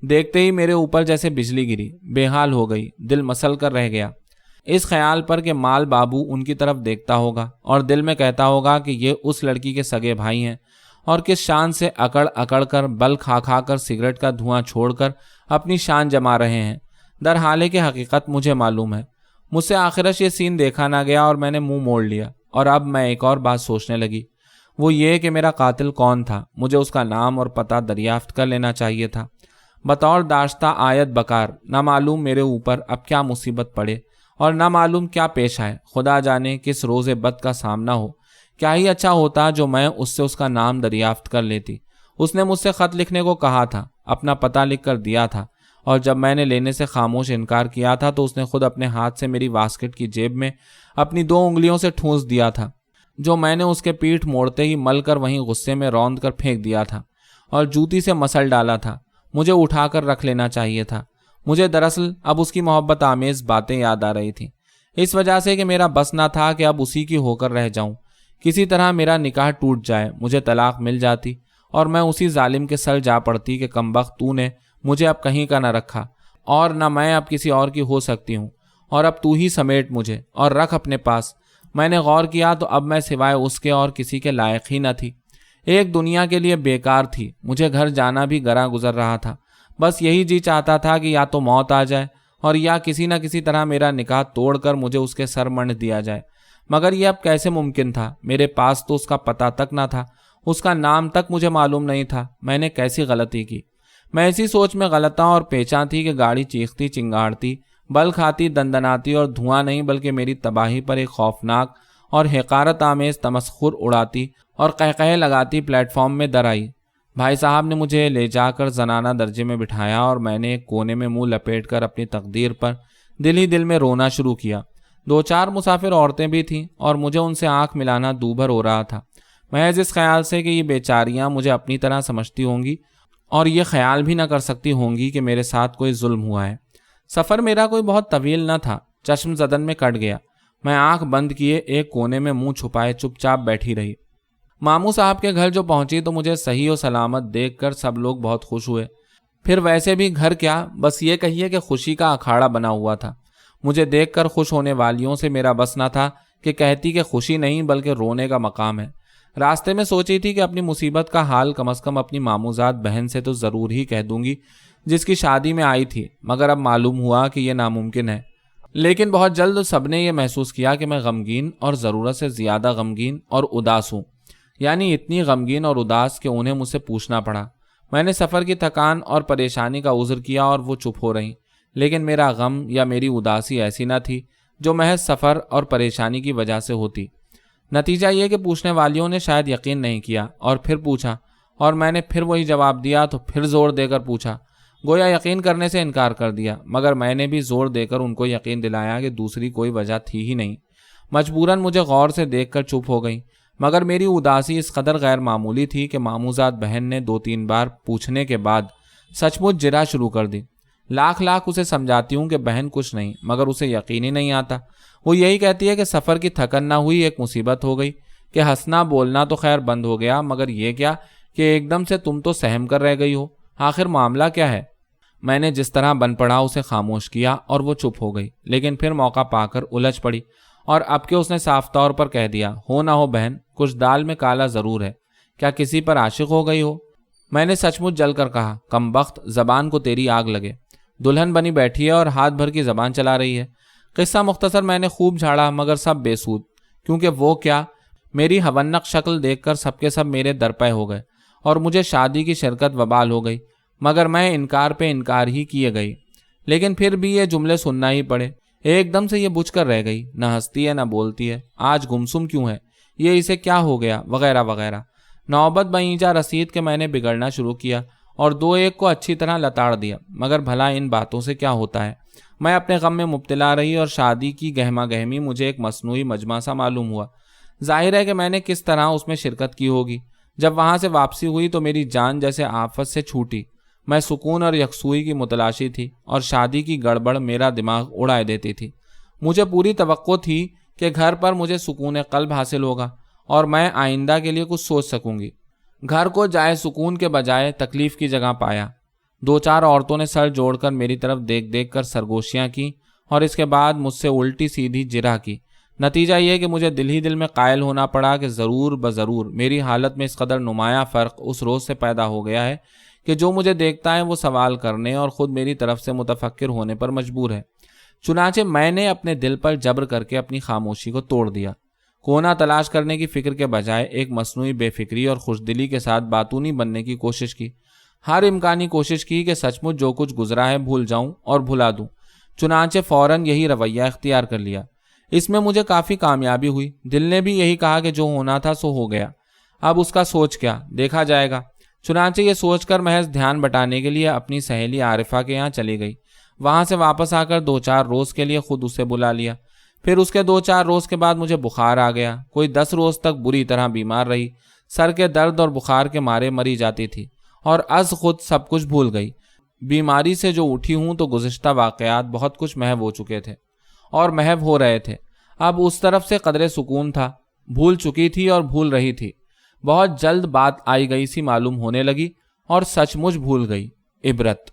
دیکھتے ہی میرے اوپر جیسے بجلی گری، بے حال ہو گئی، دل مسل کر رہ گیا اس خیال پر کہ مال بابو ان کی طرف دیکھتا ہوگا اور دل میں کہتا ہوگا کہ یہ اس لڑکی کے سگے بھائی ہیں اور کس شان سے اکڑ اکڑ کر بل کھا کھا کر سگریٹ کا دھواں چھوڑ کر اپنی شان جما رہے ہیں۔ در حالے کہ حقیقت مجھے معلوم ہے۔ مجھ سے آخرش یہ سین دیکھا نہ گیا اور میں نے منہ موڑ لیا، اور اب میں ایک اور بات سوچنے لگی، وہ یہ کہ میرا قاتل کون تھا۔ مجھے اس کا نام اور پتہ دریافت کر لینا چاہیے تھا۔ بطور داشتہ آیت بکار نہ معلوم میرے اوپر اب کیا مصیبت پڑے اور نہ معلوم کیا پیش آئے، خدا جانے کس روز بد کا سامنا ہو۔ کیا ہی اچھا ہوتا جو میں اس سے اس کا نام دریافت کر لیتی۔ اس نے مجھ سے خط لکھنے کو کہا تھا، اپنا پتہ لکھ کر دیا تھا، اور جب میں نے لینے سے خاموش انکار کیا تھا تو اس نے خود اپنے ہاتھ سے میری واسکٹ کی جیب میں اپنی 2 انگلیوں سے ٹھونس دیا تھا، جو میں نے اس کے پیٹھ موڑتے ہی مل کر وہیں غصے میں روند کر پھینک دیا تھا اور جوتی سے مسل ڈالا تھا۔ مجھے اٹھا کر رکھ لینا چاہیے تھا۔ مجھے دراصل اب اس کی محبت آمیز باتیں یاد آ رہی تھیں، اس وجہ سے کہ میرا بس نہ تھا کہ اب اسی کی ہو کر رہ جاؤں۔ کسی طرح میرا نکاح ٹوٹ جائے، مجھے طلاق مل جاتی اور میں اسی ظالم کے سر جا پڑتی کہ کمبخت تو نے مجھے اب کہیں کا نہ رکھا اور نہ میں اب کسی اور کی ہو سکتی ہوں، اور اب تو ہی سمیٹ مجھے اور رکھ اپنے پاس۔ میں نے غور کیا تو اب میں سوائے اس کے اور کسی کے لائق ہی نہ تھی، ایک دنیا کے لیے بیکار تھی۔ مجھے گھر جانا بھی گراں گزر رہا تھا، بس یہی جی چاہتا تھا کہ یا تو موت آ جائے اور یا کسی نہ کسی طرح میرا نکاح توڑ کر مجھے اس کے سر منڈ دیا جائے۔ مگر یہ اب کیسے ممکن تھا؟ میرے پاس تو اس کا پتہ تک نہ تھا، اس کا نام تک مجھے معلوم نہیں تھا۔ میں نے کیسی غلطی کی؟ میں اسی سوچ میں غلطاں اور پیچاں تھی کہ گاڑی چیختی چنگاڑتی، بل کھاتی، دندناتی اور دھواں نہیں بلکہ میری تباہی پر ایک خوفناک اور حقارت آمیز تمسخر اڑاتی اور قہقہے لگاتی پلیٹ فارم میں در آئی۔ بھائی صاحب نے مجھے لے جا کر زنانہ درجے میں بٹھایا اور میں نے ایک کونے میں منہ لپیٹ کر اپنی تقدیر پر دل ہی دل میں رونا شروع کیا۔ 2-4 مسافر عورتیں بھی تھیں اور مجھے ان سے آنکھ ملانا دوبھر ہو رہا تھا، محض اس خیال سے کہ یہ بیچاریاں مجھے اپنی طرح سمجھتی ہوں گی اور یہ خیال بھی نہ کر سکتی ہوں گی کہ میرے ساتھ کوئی ظلم ہوا ہے۔ سفر میرا کوئی بہت طویل نہ تھا، چشم زدن میں کٹ گیا۔ میں آنکھ بند کیے ایک کونے میں منہ چھپائے چپ چاپ بیٹھی رہی۔ ماموں صاحب کے گھر جو پہنچی تو مجھے صحیح و سلامت دیکھ کر سب لوگ بہت خوش ہوئے۔ پھر ویسے بھی گھر کیا، بس یہ کہیے کہ خوشی کا اکھاڑا بنا ہوا تھا۔ مجھے دیکھ کر خوش ہونے والیوں سے میرا بس نہ تھا کہ کہتی کہ خوشی نہیں بلکہ رونے کا مقام ہے۔ راستے میں سوچی تھی کہ اپنی مصیبت کا حال کم از کم اپنی ماموزاد بہن سے تو ضرور ہی کہہ دوں گی جس کی شادی میں آئی تھی، مگر اب معلوم ہوا کہ یہ ناممکن ہے۔ لیکن بہت جلد سب نے یہ محسوس کیا کہ میں غمگین اور ضرورت سے زیادہ غمگین اور اداس ہوں، یعنی اتنی غمگین اور اداس کہ انہیں مجھ سے پوچھنا پڑا۔ میں نے سفر کی تھکان اور پریشانی کا عذر کیا اور وہ چپ ہو رہیں، لیکن میرا غم یا میری اداسی ایسی نہ تھی جو محض سفر اور پریشانی کی وجہ سے ہوتی۔ نتیجہ یہ کہ پوچھنے والیوں نے شاید یقین نہیں کیا اور پھر پوچھا، اور میں نے پھر وہی جواب دیا تو پھر زور دے کر پوچھا، گویا یقین کرنے سے انکار کر دیا، مگر میں نے بھی زور دے کر ان کو یقین دلایا کہ دوسری کوئی وجہ تھی ہی نہیں۔ مجبوراً مجھے غور سے دیکھ کر چپ ہو گئیں، مگر میری اداسی اس قدر غیر معمولی تھی کہ ماموزاد بہن نے 2-3 بار پوچھنے کے بعد سچ مچ جرا شروع کر دی۔ لاکھ اسے سمجھاتی ہوں کہ بہن کچھ نہیں، مگر اسے یقین ہی نہیں آتا۔ وہ یہی کہتی ہے کہ سفر کی تھکن نہ ہوئی، ایک مصیبت ہو گئی، کہ ہنسنا بولنا تو خیر بند ہو گیا، مگر یہ کیا کہ ایک دم سے تم تو سہم کر رہ گئی ہو، آخر معاملہ کیا ہے؟ میں نے جس طرح بن پڑا اسے خاموش کیا اور وہ چپ ہو گئی، لیکن پھر موقع پا کر الجھ پڑی اور اب کہ اس نے صاف طور پر کہہ دیا، ہو نہ ہو بہن، کچھ دال میں کالا ضرور ہے، کیا کسی پر عاشق ہو گئی ہو؟ میں نے سچ مچ جل کر کہا، کمبخت، زبان کو تیری آگ لگے، دلہن بنی بیٹھی ہے اور ہاتھ بھر کی زبان چلا رہی ہے۔ قصہ مختصر میں نے خوب جھاڑا، مگر سب بے سود، کیونکہ وہ کیا، میری حونق شکل دیکھ کر سب کے سب میرے درپے ہو گئے اور مجھے شادی کی شرکت وبال ہو گئی، مگر میں انکار پہ انکار ہی کیے گئی۔ لیکن پھر بھی یہ جملے سننا ہی پڑے۔ ایک دم سے یہ بجھ کر رہ گئی، نہ ہنستی ہے نہ بولتی ہے، آج گمسم کیوں ہے، یہ اسے کیا ہو گیا، وغیرہ وغیرہ۔ نوبت بائیجا رسید کے میں نے بگڑنا شروع کیا اور 2-1 کو اچھی طرح لتاڑ دیا، مگر بھلا ان باتوں سے کیا ہوتا ہے؟ میں اپنے غم میں مبتلا رہی اور شادی کی گہما گہمی مجھے ایک مصنوعی مجمع سا معلوم ہوا۔ ظاہر ہے کہ میں نے کس طرح اس میں شرکت کی ہوگی۔ جب وہاں سے واپسی ہوئی تو میری جان جیسے آفت سے چھوٹی۔ میں سکون اور یکسوئی کی متلاشی تھی اور شادی کی گڑبڑ میرا دماغ اڑائے دیتی تھی۔ مجھے پوری توقع تھی کہ گھر پر مجھے سکون قلب حاصل ہوگا اور میں آئندہ کے لیے کچھ سوچ سکوں گی۔ گھر کو جائے سکون کے بجائے تکلیف کی جگہ پایا۔ 2-4 عورتوں نے سر جوڑ کر میری طرف دیکھ دیکھ کر سرگوشیاں کی اور اس کے بعد مجھ سے الٹی سیدھی جرح کی۔ نتیجہ یہ کہ مجھے دل ہی دل میں قائل ہونا پڑا کہ ضرور بضرور میری حالت میں اس قدر نمایاں فرق اس روز سے پیدا ہو گیا ہے کہ جو مجھے دیکھتا ہے وہ سوال کرنے اور خود میری طرف سے متفکر ہونے پر مجبور ہے۔ چنانچہ میں نے اپنے دل پر جبر کر کے اپنی خاموشی کو توڑ دیا۔ کونا تلاش کرنے کی فکر کے بجائے ایک مصنوعی بے فکری اور خوشدلی کے ساتھ باتونی بننے کی کوشش کی۔ ہر امکانی کوشش کی کہ سچ مچ جو کچھ گزرا ہے بھول جاؤں اور بھلا دوں۔ چنانچہ فوراً یہی رویہ اختیار کر لیا۔ اس میں مجھے کافی کامیابی ہوئی۔ دل نے بھی یہی کہا کہ جو ہونا تھا سو ہو گیا، اب اس کا سوچ کیا، دیکھا جائے گا۔ چنانچہ یہ سوچ کر محض دھیان بٹانے کے لیے اپنی سہیلی عارفہ کے یہاں چلی گئی۔ وہاں سے واپس آ کر 2-4 روز کے لیے خود اسے بلا لیا۔ پھر اس کے 2-4 روز کے بعد مجھے بخار آ گیا۔ کوئی 10 روز تک بری طرح بیمار رہی۔ سر کے درد اور بخار کے مارے مری جاتی تھی اور از خود سب کچھ بھول گئی۔ بیماری سے جو اٹھی ہوں تو گزشتہ واقعات بہت کچھ محو ہو چکے تھے اور محو ہو رہے تھے۔ اب اس طرف سے قدرے سکون تھا۔ بھول چکی تھی اور بھول رہی تھی۔ بہت جلد بات آئی گئی سی معلوم ہونے لگی اور سچ مچ بھول گئی۔ عبرت